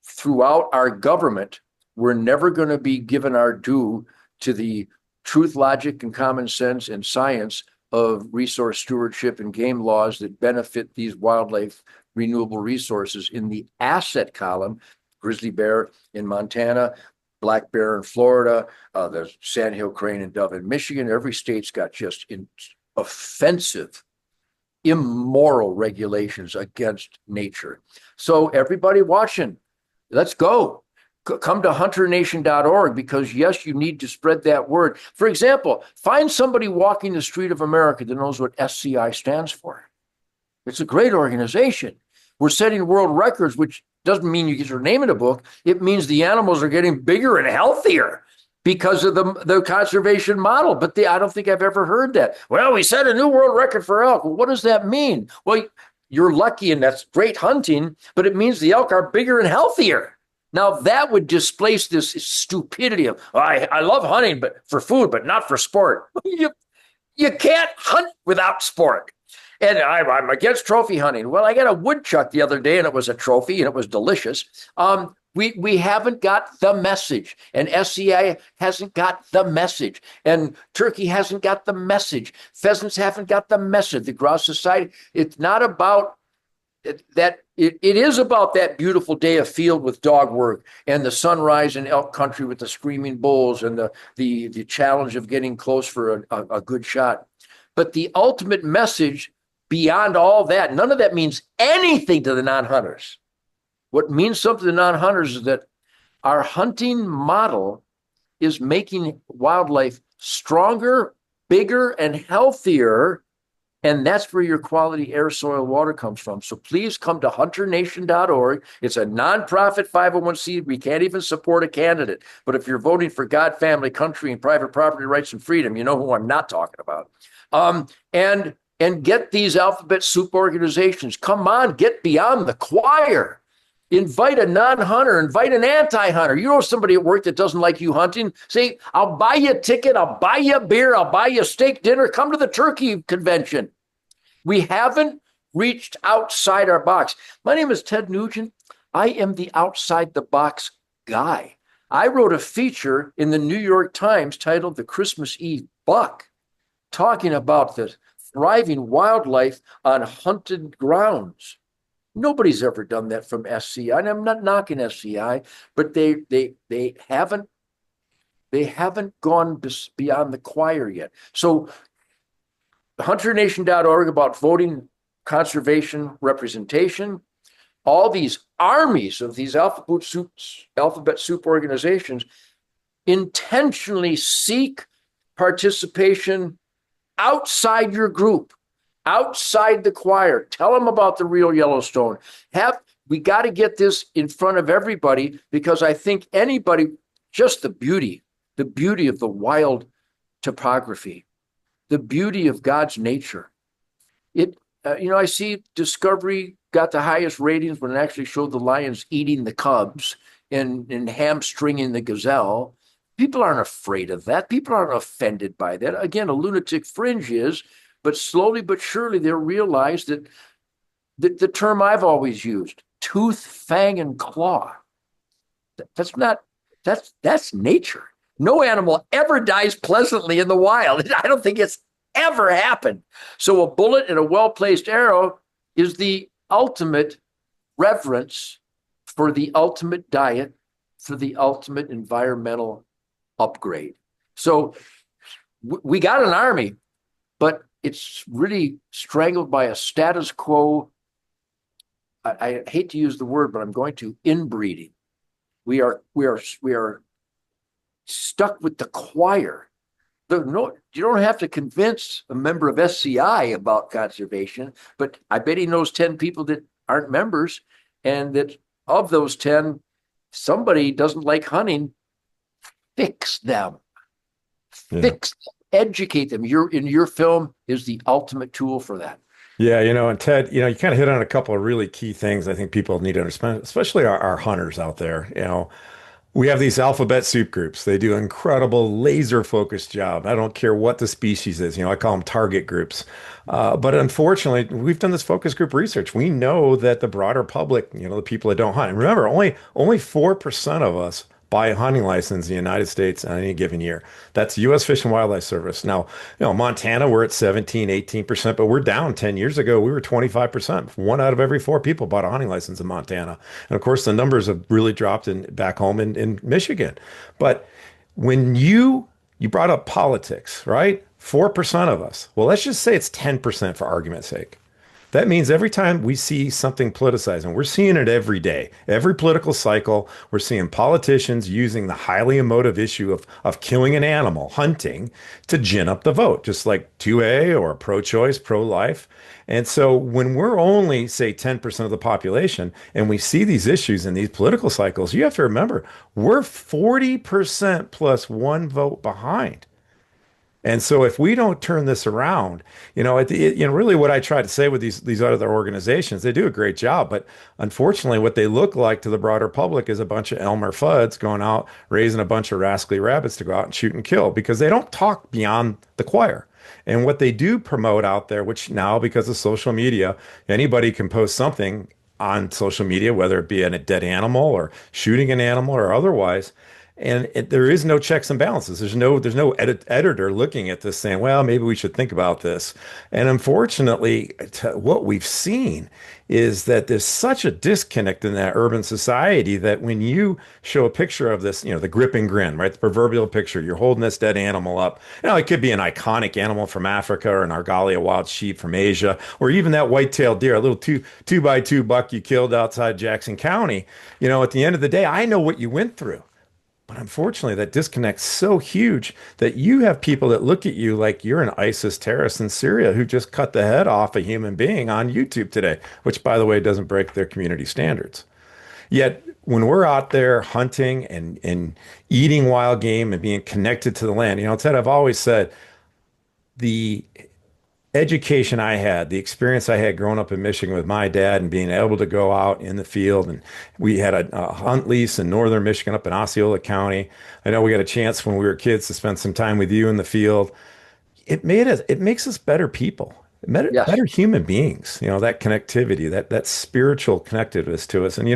throughout our government, we're never going to be given our due to the truth, logic, and common sense and science of resource stewardship and game laws that benefit these wildlife renewable resources in the asset column. Grizzly bear in Montana, black bear in Florida, the sandhill crane and dove in Michigan. Every state's got just offensive immoral regulations against nature. So everybody watching, let's go. Come to hunternation.org because, yes, you need to spread that word. For example, find somebody walking the street of America that knows what SCI stands for. It's a great organization. We're setting world records, which doesn't mean you get your name in a book. It means the animals are getting bigger and healthier because of the conservation model. But I don't think I've ever heard that. Well, we set a new world record for elk. Well, what does that mean? Well, you're lucky and that's great hunting, but it means the elk are bigger and healthier. Now that would displace this stupidity of, oh, I love hunting, but for food, but not for sport. You can't hunt without sport. And I'm against trophy hunting. Well, I got a woodchuck the other day, and it was a trophy, and it was delicious. We haven't got the message, and SCI hasn't got the message, and turkey hasn't got the message. Pheasants haven't got the message. The Grouse Society. It's not about that. It is about that beautiful day of field with dog work and the sunrise in elk country with the screaming bulls and the challenge of getting close for a good shot. But the ultimate message beyond all that, none of that means anything to the non-hunters. What means something to the non-hunters is that our hunting model is making wildlife stronger, bigger, and healthier. And that's where your quality air, soil, water comes from. So please come to hunternation.org. It's a nonprofit 501c. We can't even support a candidate. But if you're voting for God, family, country, and private property rights and freedom, you know who I'm not talking about. And get these alphabet soup organizations. Come on, get beyond the choir. Invite a non-hunter, invite an anti-hunter. You know somebody at work that doesn't like you hunting? Say, I'll buy you a ticket, I'll buy you a beer, I'll buy you a steak dinner. Come to the turkey convention. We haven't reached outside our box. My name is Ted Nugent. I am the outside the box guy. I wrote a feature in the New York Times titled The Christmas Eve Buck, talking about the thriving wildlife on hunted grounds. Nobody's ever done that from SCI, and I'm not knocking SCI, but they haven't gone beyond the choir yet. So hunternation.org about voting conservation representation, all these armies of these alphabet soup organizations intentionally seek participation outside your group, outside the choir. Tell them about the real Yellowstone. We got to get this in front of everybody because I think anybody, just the beauty of the wild topography, the beauty of God's nature. I see Discovery got the highest ratings when it actually showed the lions eating the cubs and hamstringing the gazelle. People aren't afraid of that. People aren't offended by that. Again, a lunatic fringe is, but slowly but surely they'll realize that the term I've always used, tooth, fang, and claw, that's nature. No animal ever dies pleasantly in the wild. I don't think it's ever happened. So a bullet and a well-placed arrow is the ultimate reverence for the ultimate diet, for the ultimate environmental upgrade. So we got an army, but it's really strangled by a status quo. I hate to use the word, but I'm going to, inbreeding. We are stuck with the choir. You don't have to convince a member of SCI about conservation, but I bet he knows 10 people that aren't members, and that of those 10, somebody doesn't like hunting. Fix them. Yeah. Fix them. Educate them. Your film is the ultimate tool for that. Yeah, and Ted, you kind of hit on a couple of really key things I think people need to understand, especially our hunters out there. We have these alphabet soup groups. They do an incredible laser focused job. I don't care what the species is. I call them target groups. But unfortunately, we've done this focus group research. We know that the broader public, the people that don't hunt, and remember, only 4% of us buy a hunting license in the United States on any given year. That's U.S. Fish and Wildlife Service. Now, Montana, we're at 17, 18%, but we're down 10 years ago. We were 25%. One out of every four people bought a hunting license in Montana. And of course, the numbers have really dropped back home in Michigan. But when you brought up politics, right? 4% of us. Well, let's just say it's 10% for argument's sake. That means every time we see something politicized, and we're seeing it every day, every political cycle, we're seeing politicians using the highly emotive issue of killing an animal, hunting, to gin up the vote, just like 2A or pro-choice, pro-life. And so when we're only, say, 10% of the population and we see these issues in these political cycles, you have to remember we're 40% plus one vote behind. And so if we don't turn this around, really what I try to say with these other organizations, they do a great job, but unfortunately what they look like to the broader public is a bunch of Elmer Fuds going out raising a bunch of rascally rabbits to go out and shoot and kill because they don't talk beyond the choir. And what they do promote out there, which now because of social media, anybody can post something on social media, whether it be a dead animal or shooting an animal or otherwise. And there is no checks and balances. There's no editor looking at this saying, well, maybe we should think about this. And unfortunately, what we've seen is that there's such a disconnect in that urban society that when you show a picture of this, the grip and grin, right? The proverbial picture, you're holding this dead animal up. It could be an iconic animal from Africa or an Argalia wild sheep from Asia, or even that white-tailed deer, a little two by two buck you killed outside Jackson County. At the end of the day, I know what you went through. But unfortunately, that disconnect's so huge that you have people that look at you like you're an ISIS terrorist in Syria who just cut the head off a human being on YouTube today, which, by the way, doesn't break their community standards. Yet, when we're out there hunting and eating wild game and being connected to the land, Ted, I've always said the education I had, the experience I had growing up in Michigan with my dad and being able to go out in the field. And we had a hunt lease in northern Michigan up in Osceola County. I know we got a chance when we were kids to spend some time with you in the field. It makes us better people, Yes. better human beings, that connectivity, that spiritual connectedness to us. And,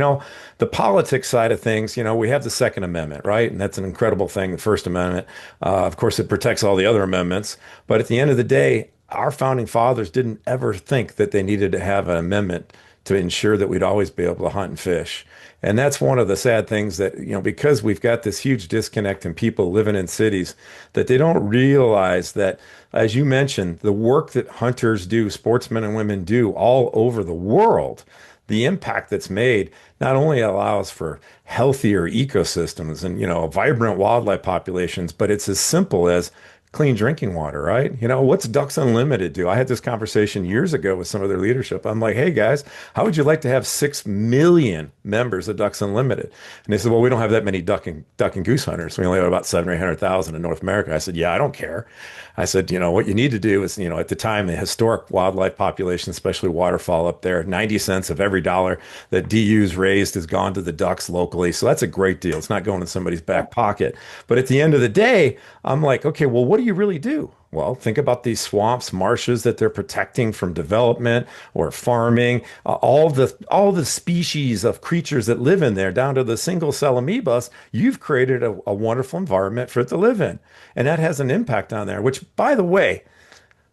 the politics side of things, we have the Second Amendment, right? And that's an incredible thing, the First Amendment. Of course, it protects all the other amendments. But at the end of the day, our founding fathers didn't ever think that they needed to have an amendment to ensure that we'd always be able to hunt and fish. And that's one of the sad things that, because we've got this huge disconnect in people living in cities, that they don't realize that, as you mentioned, the work that hunters do, sportsmen and women do all over the world, the impact that's made not only allows for healthier ecosystems and, vibrant wildlife populations, but it's as simple as clean drinking water, right? What's Ducks Unlimited do? I had this conversation years ago with some of their leadership. I'm like, hey guys, how would you like to have 6 million members of Ducks Unlimited? And they said, well, we don't have that many duck and goose hunters. We only have about 700 or 800,000 in North America. I said, yeah, I don't care. I said, what you need to do is, at the time, the historic wildlife population, especially waterfowl up there, 90 cents of every dollar that DU's raised has gone to the ducks locally. So that's a great deal. It's not going in somebody's back pocket. But at the end of the day, I'm like, okay, well, what do you really do? Well, think about these swamps, marshes that they're protecting from development or farming, all the species of creatures that live in there, down to the single cell amoebas. You've created a wonderful environment for it to live in, and that has an impact on there. Which, by the way,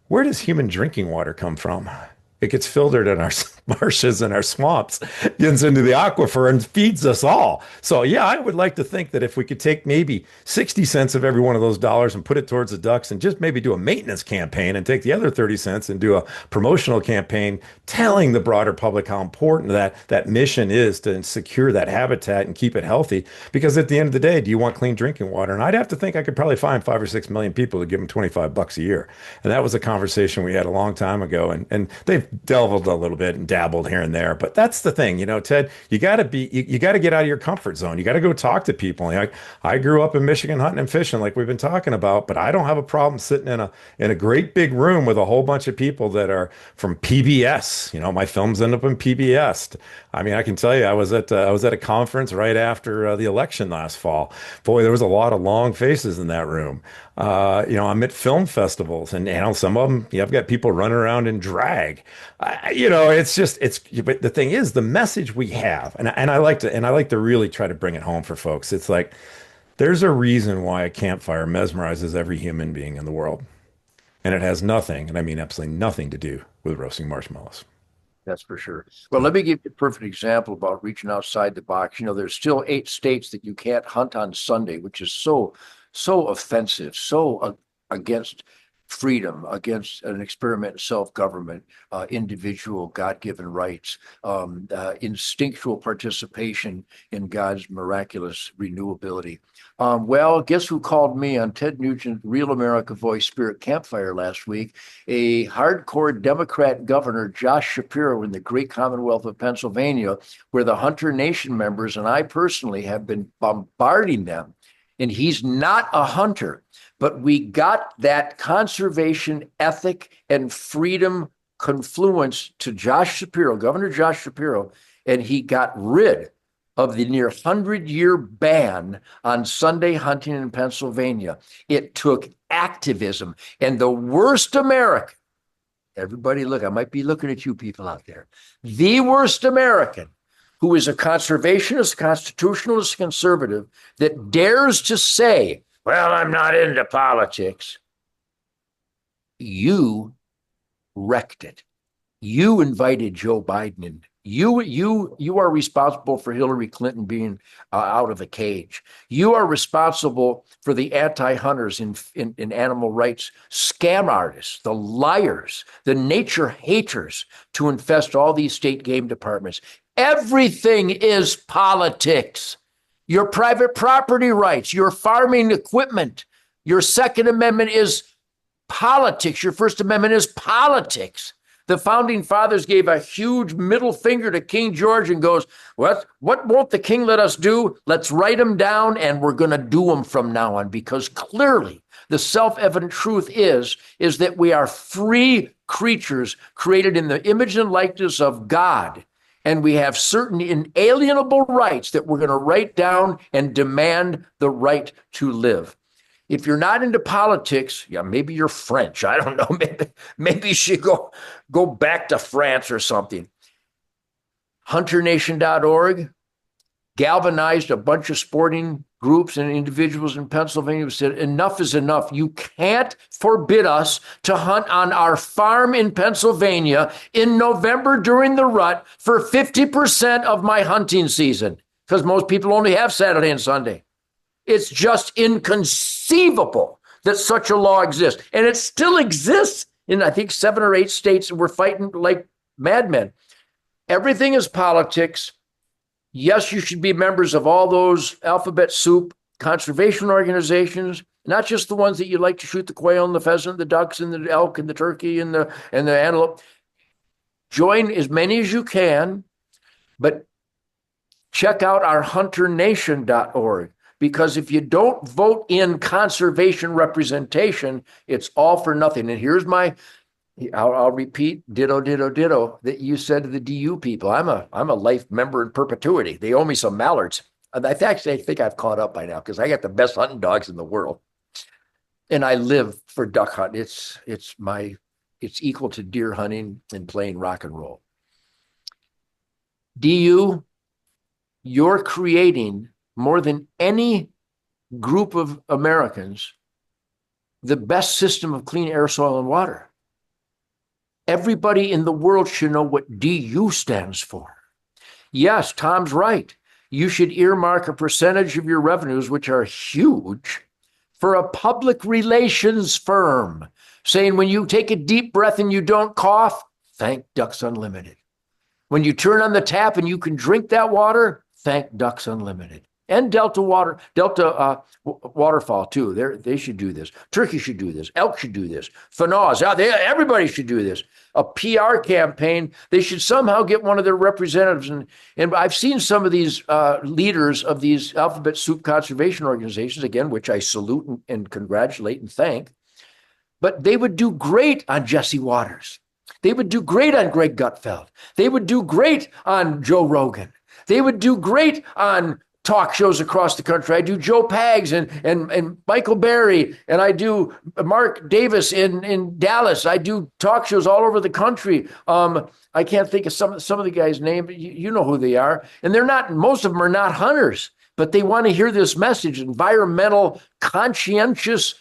where does human drinking water come from? It gets filtered in our marshes and our swamps, gets into the aquifer and feeds us all. So yeah, I would like to think that if we could take maybe 60 cents of every one of those dollars and put it towards the ducks and just maybe do a maintenance campaign and take the other 30 cents and do a promotional campaign telling the broader public how important that mission is to secure that habitat and keep it healthy. Because at the end of the day, do you want clean drinking water? And I'd have to think I could probably find 5 or 6 million people to give them $25 a year. And that was a conversation we had a long time ago. And they've delved a little bit and dabbled here and there. But that's the thing, Ted, you got to you got to get out of your comfort zone. You got to go talk to people. Like, I grew up in Michigan hunting and fishing like we've been talking about, but I don't have a problem sitting in a great big room with a whole bunch of people that are from PBS. My films end up in PBS. I mean, I can tell you, I was at a conference right after the election last fall. Boy, there was a lot of long faces in that room. I'm at film festivals, and some of them, I've got people running around in drag. But the thing is, the message we have, and I like to really try to bring it home for folks. It's like there's a reason why a campfire mesmerizes every human being in the world, and it has nothing, and I mean absolutely nothing, to do with roasting marshmallows. That's for sure. Well, let me give you a perfect example about reaching outside the box. There's still 8 states that you can't hunt on Sunday, which is so offensive, so against freedom, against an experiment in self-government, individual God-given rights, instinctual participation in God's miraculous renewability. Well, guess who called me on Ted Nugent Real America Voice Spirit Campfire last week? A hardcore Democrat governor, Josh Shapiro, in the great Commonwealth of Pennsylvania, where the Hunter Nation members and I personally have been bombarding them. And he's not a hunter, but we got that conservation ethic and freedom confluence to Josh Shapiro, Governor Josh Shapiro, and he got rid of the near 100-year ban on Sunday hunting in Pennsylvania. It took activism, and the worst American, everybody look, I might be looking at you people out there, the worst American who is a conservationist, constitutionalist, conservative that dares to say, well, I'm not into politics. You wrecked it. You invited Joe Biden in. You are responsible for Hillary Clinton being out of the cage. You are responsible for the anti-hunters in animal rights scam artists, the liars, the nature haters to infest all these state game departments. Everything is politics. Your private property rights, your farming equipment, your Second Amendment is politics. Your First Amendment is politics. The founding fathers gave a huge middle finger to King George and goes, what won't the king let us do? Let's write them down, and we're going to do them from now on, because clearly the self-evident truth is that we are free creatures created in the image and likeness of God. And we have certain inalienable rights that we're going to write down and demand the right to live. If you're not into politics, yeah, maybe you're French. I don't know. Maybe you should go back to France or something. HunterNation.org galvanized a bunch of sporting groups and individuals in Pennsylvania who said, enough is enough. You can't forbid us to hunt on our farm in Pennsylvania in November during the rut for 50% of my hunting season, because most people only have Saturday and Sunday. It's just inconceivable that such a law exists. And it still exists in, I think, 7 or 8 states, and we're fighting like madmen. Everything is politics. Yes, you should be members of all those alphabet soup conservation organizations, not just the ones that you like to shoot the quail and the pheasant, the ducks and the elk and the turkey and the antelope. Join as many as you can, but check out our HunterNation.org, because if you don't vote in conservation representation, it's all for nothing. And here's I'll repeat, ditto, ditto, ditto, that you said to the DU people. I'm a life member in perpetuity. They owe me some mallards. I think I've caught up by now, because I got the best hunting dogs in the world. And I live for duck hunt. It's equal to deer hunting and playing rock and roll. DU, you're creating, more than any group of Americans, the best system of clean air, soil, and water. Everybody in the world should know what DU stands for. Yes, Tom's right. You should earmark a percentage of your revenues, which are huge, for a public relations firm, saying when you take a deep breath and you don't cough, thank Ducks Unlimited. When you turn on the tap and you can drink that water, thank Ducks Unlimited. And Delta Waterfall too. They should do this. Turkey should do this. Elk should do this. FNAWS, everybody should do this. A PR campaign. They should somehow get one of their representatives. And I've seen some of these leaders of these alphabet soup conservation organizations, again, which I salute and congratulate and thank. But they would do great on Jesse Waters. They would do great on Greg Gutfeld. They would do great on Joe Rogan. They would do great on talk shows across the country. I do Joe Pags and Michael Berry, and I do Mark Davis in Dallas. I do talk shows all over the country. I can't think of some of the guys' names. You know who they are. And most of them are not hunters, but they want to hear this message, environmental, conscientious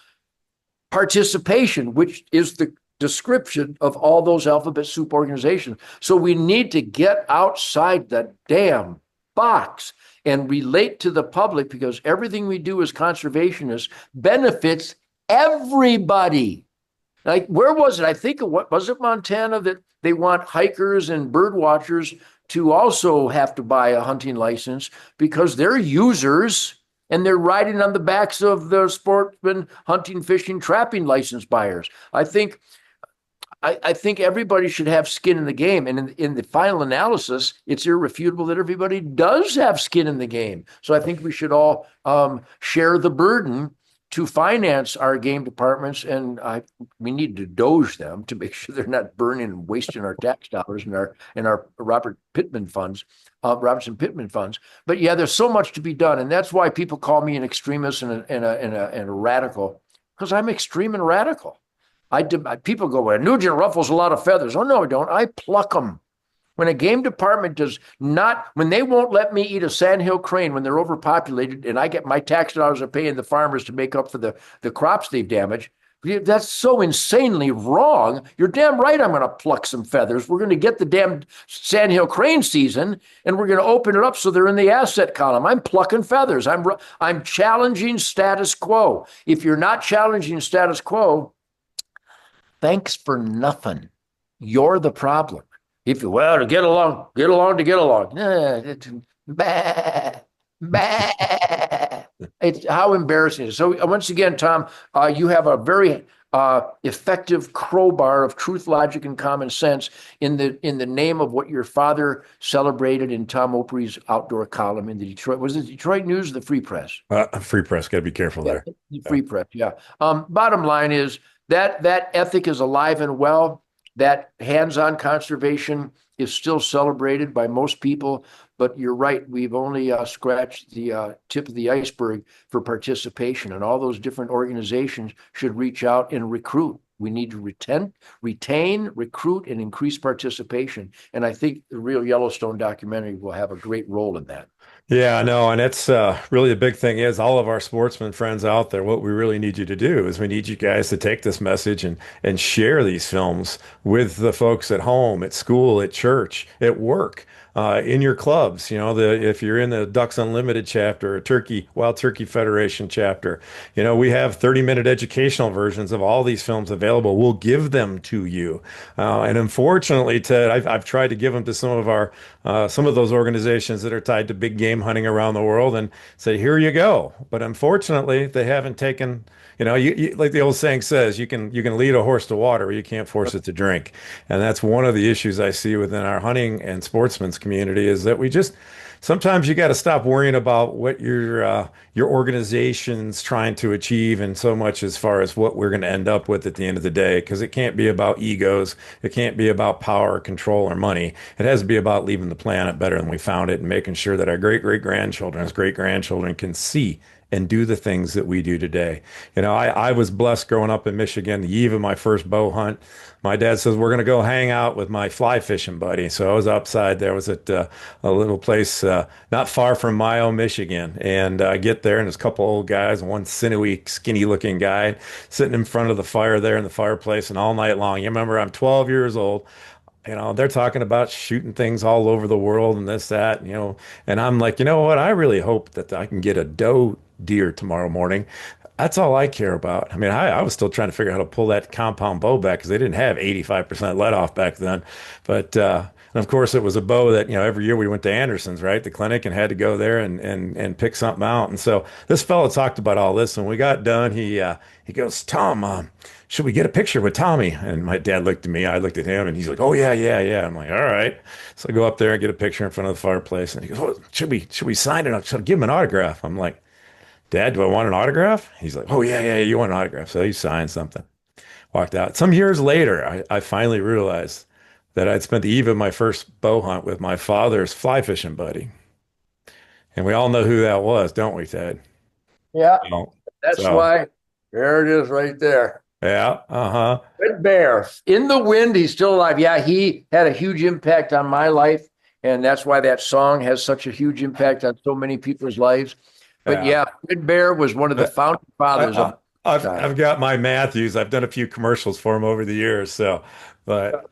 participation, which is the description of all those alphabet soup organizations. So we need to get outside the damn box and relate to the public, because everything we do as conservationists benefits everybody. Like, where was it? I think what was it, Montana, that they want hikers and bird watchers to also have to buy a hunting license because they're users and they're riding on the backs of the sportsmen, hunting, fishing, trapping license buyers. I think everybody should have skin in the game. And in the final analysis, it's irrefutable that everybody does have skin in the game. So I think we should all share the burden to finance our game departments. And we need to doge them to make sure they're not burning and wasting our tax dollars and our Robertson Pittman funds. But yeah, there's so much to be done. And that's why people call me an extremist and a radical, because I'm extreme and radical. People go, well, Nugent ruffles a lot of feathers. Oh, no, I don't. I pluck them. When a game department does not, when they won't let me eat a sandhill crane when they're overpopulated and I get my tax dollars are paying the farmers to make up for the crops they've damaged, that's so insanely wrong. You're damn right I'm going to pluck some feathers. We're going to get the damn sandhill crane season and we're going to open it up so they're in the asset column. I'm plucking feathers. I'm challenging status quo. If you're not challenging status quo, thanks for nothing. You're the problem. If you, well, to get along, to get along. Bah, bah. It's how embarrassing it is. So once again, Tom, you have a very effective crowbar of truth, logic, and common sense in the name of what your father celebrated in Tom Opry's outdoor column in the Detroit. Was it Detroit News or the Free Press? Free press, got to be careful Yeah, there. the Yeah. Free Press. Yeah. Bottom line is that ethic is alive and well. That hands-on conservation is still celebrated by most people, but you're right. We've only scratched the tip of the iceberg for participation, and all those different organizations should reach out and recruit. We need to retain, recruit, and increase participation. And I think the Real Yellowstone documentary will have a great role in that. Yeah, I know, and it's really a big thing is all of our sportsmen friends out there. What we really need you to do is we need you guys to take this message and share these films with the folks at home, at school, at church, at work, in your clubs. You know, if you're in the Ducks Unlimited chapter, or Wild Turkey Federation chapter, you know, we have 30-minute educational versions of all these films available. We'll give them to you, and unfortunately, Ted, I've tried to give them to some of those organizations that are tied to big game hunting around the world and say, here you go. But unfortunately, they haven't taken, like the old saying says, you can lead a horse to water, but you can't force it to drink. And that's one of the issues I see within our hunting and sportsmen's community is that we just sometimes you got to stop worrying about what your organization's trying to achieve and so much as far as what we're going to end up with at the end of the day, because it can't be about egos, it can't be about power, control, or money. It has to be about leaving the planet better than we found it and making sure that our great grandchildren can see and do the things that we do today. I was blessed growing up in Michigan, the eve of my first bow hunt. My dad says, we're going to go hang out with my fly fishing buddy. So I was upside there. I was at a little place not far from Mayo, Michigan. And I get there, and there's a couple old guys, one sinewy, skinny looking guy sitting in front of the fire there in the fireplace. And all night long, you remember, I'm 12 years old. They're talking about shooting things all over the world and this, that, and I'm like, you know what? I really hope that I can get a doe deer tomorrow morning. That's all I care about. I mean, I was still trying to figure out how to pull that compound bow back because they didn't have 85% let off back then. But, and of course, it was a bow that, every year we went to Anderson's, right? The clinic and had to go there and pick something out. And so this fellow talked about all this. When we got done, he goes, Tom, should we get a picture with Tommy? And my dad looked at me, I looked at him, and he's like, oh yeah, yeah, yeah. I'm like, all right. So I go up there and get a picture in front of the fireplace, and he goes, oh, should we sign it? Should I give him an autograph? I'm like, Dad, do I want an autograph? He's like, oh yeah, yeah, you want an autograph. So he signed something. Walked out. Some years later, I finally realized that I'd spent the eve of my first bow hunt with my father's fly fishing buddy. And we all know who that was, don't we, Ted? Yeah, No. that's So, why there it is right there. yeah, uh-huh. Red Bear in the wind. He's still alive. Yeah, he had a huge impact on my life, and that's why that song has such a huge impact on so many people's lives. But Yeah. yeah, Red Bear was one of the founding I, fathers I, of I've time. got my Matthews. I've done a few commercials for him over the years. So, but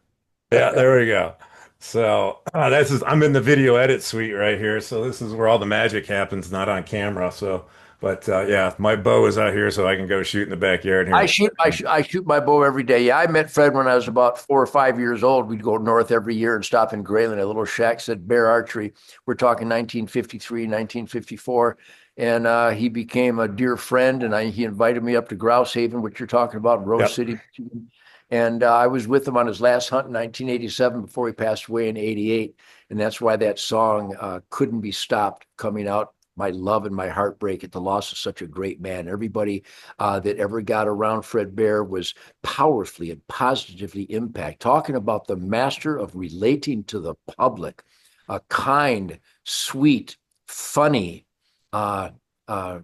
yeah, there we go. So I'm in the video edit suite right here. So this is where all the magic happens, not on camera. So But yeah, my bow is out here, so I can go shoot in the backyard here. I shoot my bow every day. Yeah, I met Fred when I was about 4 or 5 years old. We'd go north every year and stop in Grayling, a little shack said Bear Archery. We're talking 1953, 1954. And he became a dear friend, and he invited me up to Grouse Haven, which you're talking about, Rose Yep. City, Michigan. And I was with him on his last hunt in 1987 before he passed away in 88. And that's why that song couldn't be stopped coming out. My love and my heartbreak at the loss of such a great man. Everybody that ever got around Fred Bear was powerfully and positively impacted. Talking about the master of relating to the public, a kind, sweet, funny, uh, uh,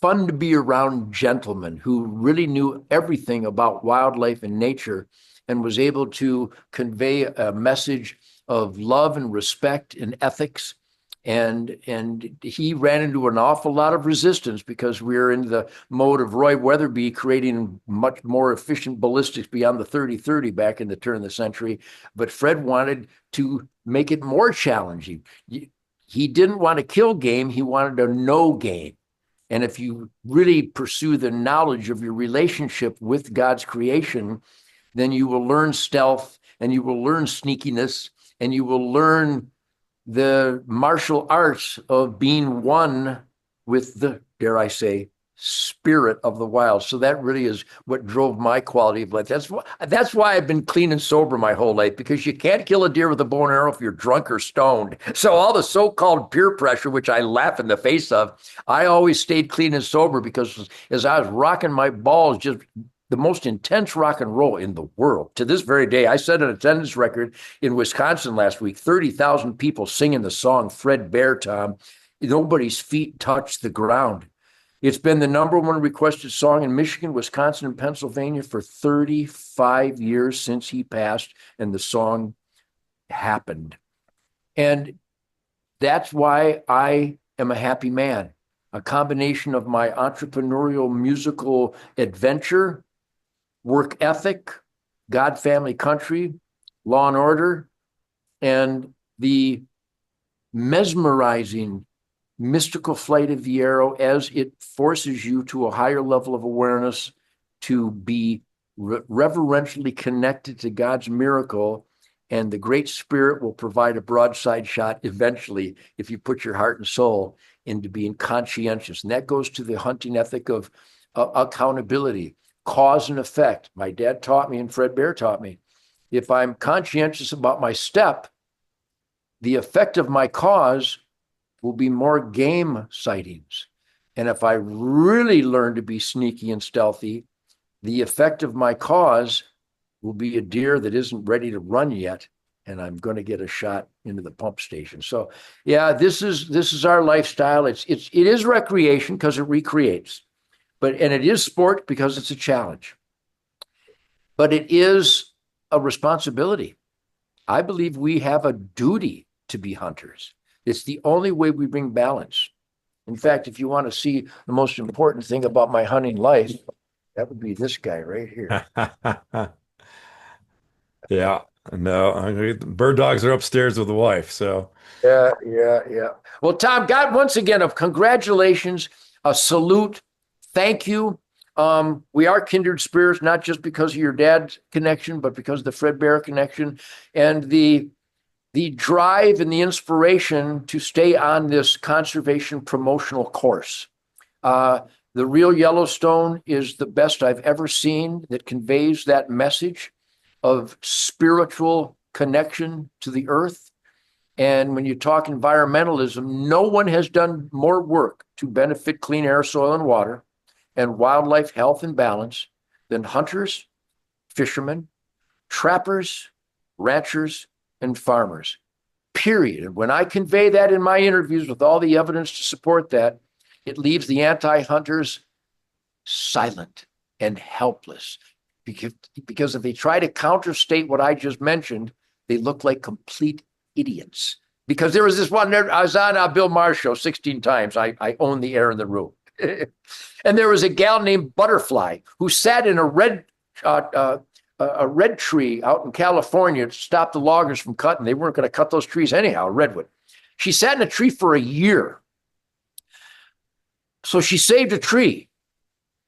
fun to be around gentleman who really knew everything about wildlife and nature and was able to convey a message of love and respect and ethics. And he ran into an awful lot of resistance because we were in the mode of Roy Weatherby creating much more efficient ballistics beyond the 30-30 back in the turn of the century. But Fred wanted to make it more challenging. He didn't want to kill game. He wanted to know game. And if you really pursue the knowledge of your relationship with God's creation, then you will learn stealth and you will learn sneakiness and you will learn the martial arts of being one with the, dare I say, spirit of the wild. So that really is what drove my quality of life. That's why I've been clean and sober my whole life, because you can't kill a deer with a bow and arrow if you're drunk or stoned. So all the so-called peer pressure, which I laugh in the face of, I always stayed clean and sober, because as I was rocking my balls, just the most intense rock and roll in the world. To this very day, I set an attendance record in Wisconsin last week, 30,000 people singing the song Fred Bear, Tom. Nobody's feet touched the ground. It's been the number one requested song in Michigan, Wisconsin, and Pennsylvania for 35 years since he passed, and the song happened. And that's why I am a happy man. A combination of my entrepreneurial musical adventure, work ethic, God, family, country, law and order, and the mesmerizing mystical flight of the arrow as it forces you to a higher level of awareness, to be reverentially connected to God's miracle. And the Great Spirit will provide a broadside shot eventually if you put your heart and soul into being conscientious. And that goes to the hunting ethic of accountability, cause and effect. My dad taught me, and Fred Bear taught me, if I'm conscientious about my step, the effect of my cause will be more game sightings. And if I really learn to be sneaky and stealthy, the effect of my cause will be a deer that isn't ready to run yet, and I'm going to get a shot into the pump station. So yeah, this is our lifestyle. It is recreation because it recreates, and it is sport because it's a challenge. But it is a responsibility. I believe we have a duty to be hunters. It's the only way we bring balance. In fact, if you want to see the most important thing about my hunting life, that would be this guy right here. Yeah, no, bird dogs are upstairs with the wife. So, Yeah, yeah, yeah. Well, Tom, God, once again, of congratulations, a salute, thank you. We are kindred spirits, not just because of your dad's connection, but because of the Fred Bear connection and the drive and the inspiration to stay on this conservation promotional course. The real Yellowstone is the best I've ever seen that conveys that message of spiritual connection to the earth. And when you talk environmentalism, no one has done more work to benefit clean air, soil, and water and wildlife health and balance than hunters, fishermen, trappers, ranchers, and farmers, period. And when I convey that in my interviews with all the evidence to support that, it leaves the anti-hunters silent and helpless, because if they try to counterstate what I just mentioned, they look like complete idiots. Because there was this one, I was on Bill Maher's show 16 times. I own the air in the room. And there was a gal named Butterfly who sat in a red tree out in California to stop the loggers from cutting. They weren't going to cut those trees anyhow, redwood. She sat in a tree for a year. So she saved a tree.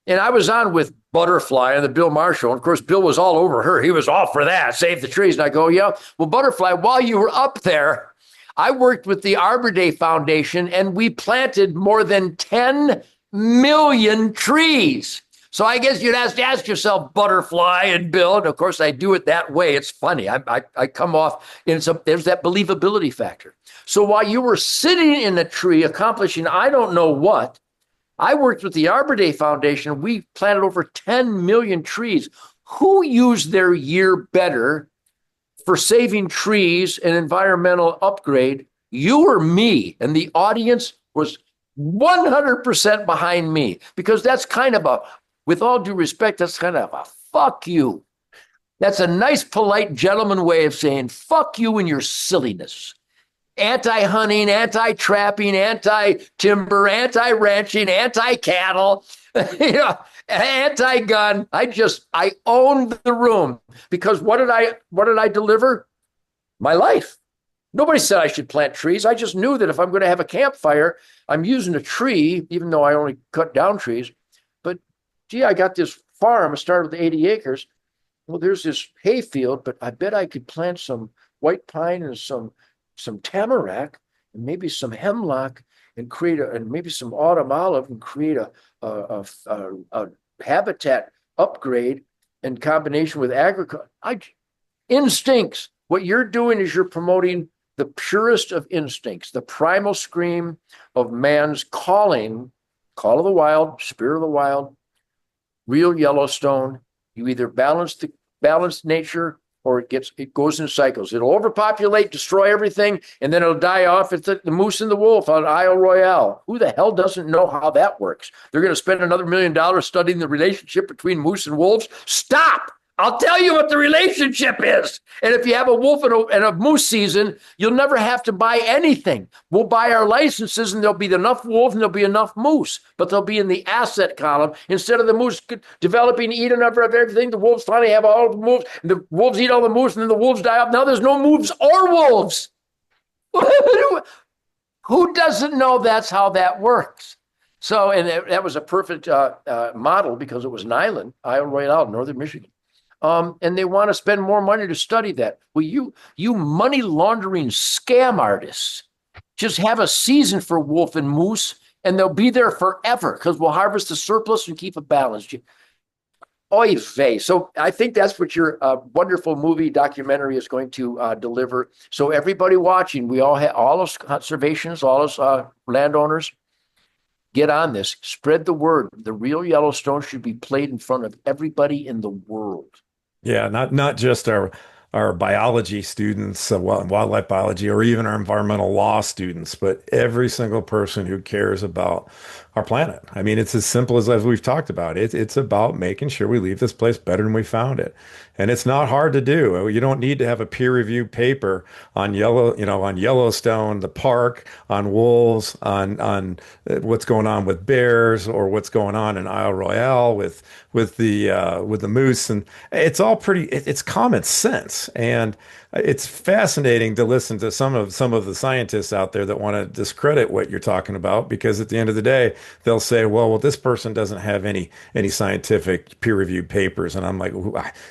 And I was on with Butterfly and the Bill Maher show. And of course, Bill was all over her. He was all for that, save the trees. And I go, yeah, well, Butterfly, while you were up there, I worked with the Arbor Day Foundation and we planted more than 10 million trees. So I guess you'd have to ask yourself, Butterfly and Bill. And of course, I do it that way. It's funny. I come off, and there's that believability factor. So while you were sitting in a tree accomplishing I don't know what, I worked with the Arbor Day Foundation. We planted over 10 million trees. Who used their year better for saving trees and environmental upgrade? You or me? And the audience was 100% behind me, because that's kind of a, with all due respect, that's kind of a fuck you. That's a nice, polite gentleman way of saying fuck you and your silliness. Anti-hunting, anti-trapping, anti-timber, anti-ranching, anti-cattle, anti-gun. I owned the room, because what did I deliver? My life. Nobody said I should plant trees. I just knew that if I'm going to have a campfire, I'm using a tree, even though I only cut down trees. But gee, I got this farm. I started with 80 acres. Well, there's this hay field, but I bet I could plant some white pine and some tamarack and maybe some hemlock and and maybe some autumn olive and create a habitat upgrade in combination with agriculture. Instincts. What you're doing is you're promoting the purest of instincts, the primal scream of man's calling, call of the wild, spirit of the wild, real Yellowstone. You either balance nature, or it goes in cycles. It'll overpopulate, destroy everything, and then it'll die off. It's the moose and the wolf on Isle Royale. Who the hell doesn't know how that works? They're going to spend another $1 million studying the relationship between moose and wolves. Stop! I'll tell you what the relationship is. And if you have a wolf and a moose season, you'll never have to buy anything. We'll buy our licenses, and there'll be enough wolf and there'll be enough moose, but they'll be in the asset column instead of the moose developing, eat enough of everything. The wolves finally have all the moose, and the wolves eat all the moose, and then the wolves die off. Now there's no moose or wolves. Who doesn't know that's how that works? So, and that was a perfect model, because it was an island, Isle Royale, northern Michigan. And they want to spend more money to study that. Well, you money laundering scam artists, just have a season for wolf and moose, and they'll be there forever, because we'll harvest the surplus and keep it balanced. Oy vey. So I think that's what your wonderful movie documentary is going to deliver. So everybody watching, we all have, all us conservationists, all us landowners, get on this. Spread the word. The real Yellowstone should be played in front of everybody in the world. Yeah, not just our biology students, wildlife biology, or even our environmental law students, but every single person who cares about our planet. I mean, it's as simple as we've talked about. It's about making sure we leave this place better than we found it. And it's not hard to do. You don't need to have a peer-reviewed paper on on Yellowstone, the park, on wolves, on what's going on with bears, or what's going on in Isle Royale with the moose. And it's all it's common sense. And it's fascinating to listen to some of the scientists out there that want to discredit what you're talking about, because at the end of the day, they'll say, well, this person doesn't have any scientific peer-reviewed papers. And I'm like,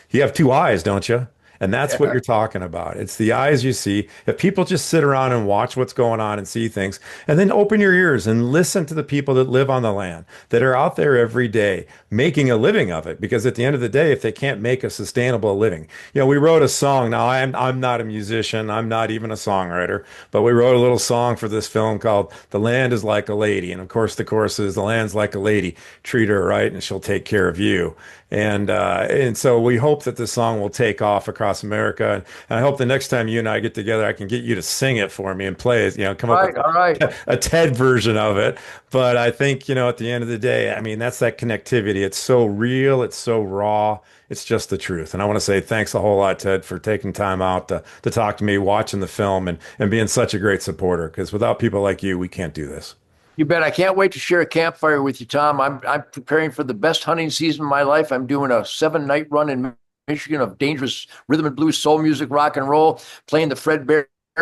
you have two eyes, don't you? And that's what you're talking about. It's the eyes you see. If people just sit around and watch what's going on and see things, and then open your ears and listen to the people that live on the land, that are out there every day making a living of it. Because at the end of the day, if they can't make a sustainable living, we wrote a song. Now, I'm not a musician. I'm not even a songwriter, but we wrote a little song for this film called "The Land is Like a Lady." And of course, the chorus is, "The land's like a lady. Treat her right and she'll take care of you." And so we hope that this song will take off across America. And I hope the next time you and I get together, I can get you to sing it for me and play it, come up with All right. a TED version of it. But I think, at the end of the day, I mean, that's that connectivity. It's so real. It's so raw. It's just the truth. And I want to say thanks a whole lot, Ted, for taking time out to talk to me, watching the film, and being such a great supporter. Because without people like you, we can't do this. You bet. I can't wait to share a campfire with you, Tom. I'm preparing for the best hunting season of my life. I'm doing a 7-night run in Michigan of dangerous rhythm and blues, soul music, rock and roll, playing the Fred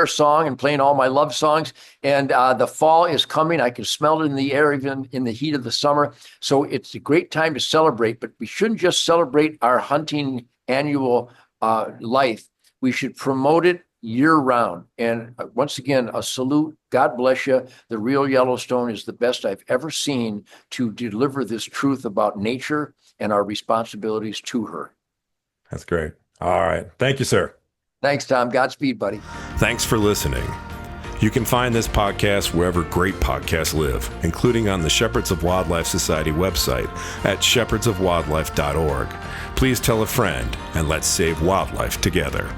song and playing all my love songs. And the fall is coming. I can smell it in the air, even in the heat of the summer. So it's a great time to celebrate, but we shouldn't just celebrate our hunting annual life. We should promote it year round. And once again, a salute. God bless you. The real Yellowstone is the best I've ever seen to deliver this truth about nature and our responsibilities to her. That's great. All right. Thank you, sir. Thanks, Tom. Godspeed, buddy. Thanks for listening. You can find this podcast wherever great podcasts live, including on the Shepherds of Wildlife Society website at shepherdsofwildlife.org. Please tell a friend, and let's save wildlife together.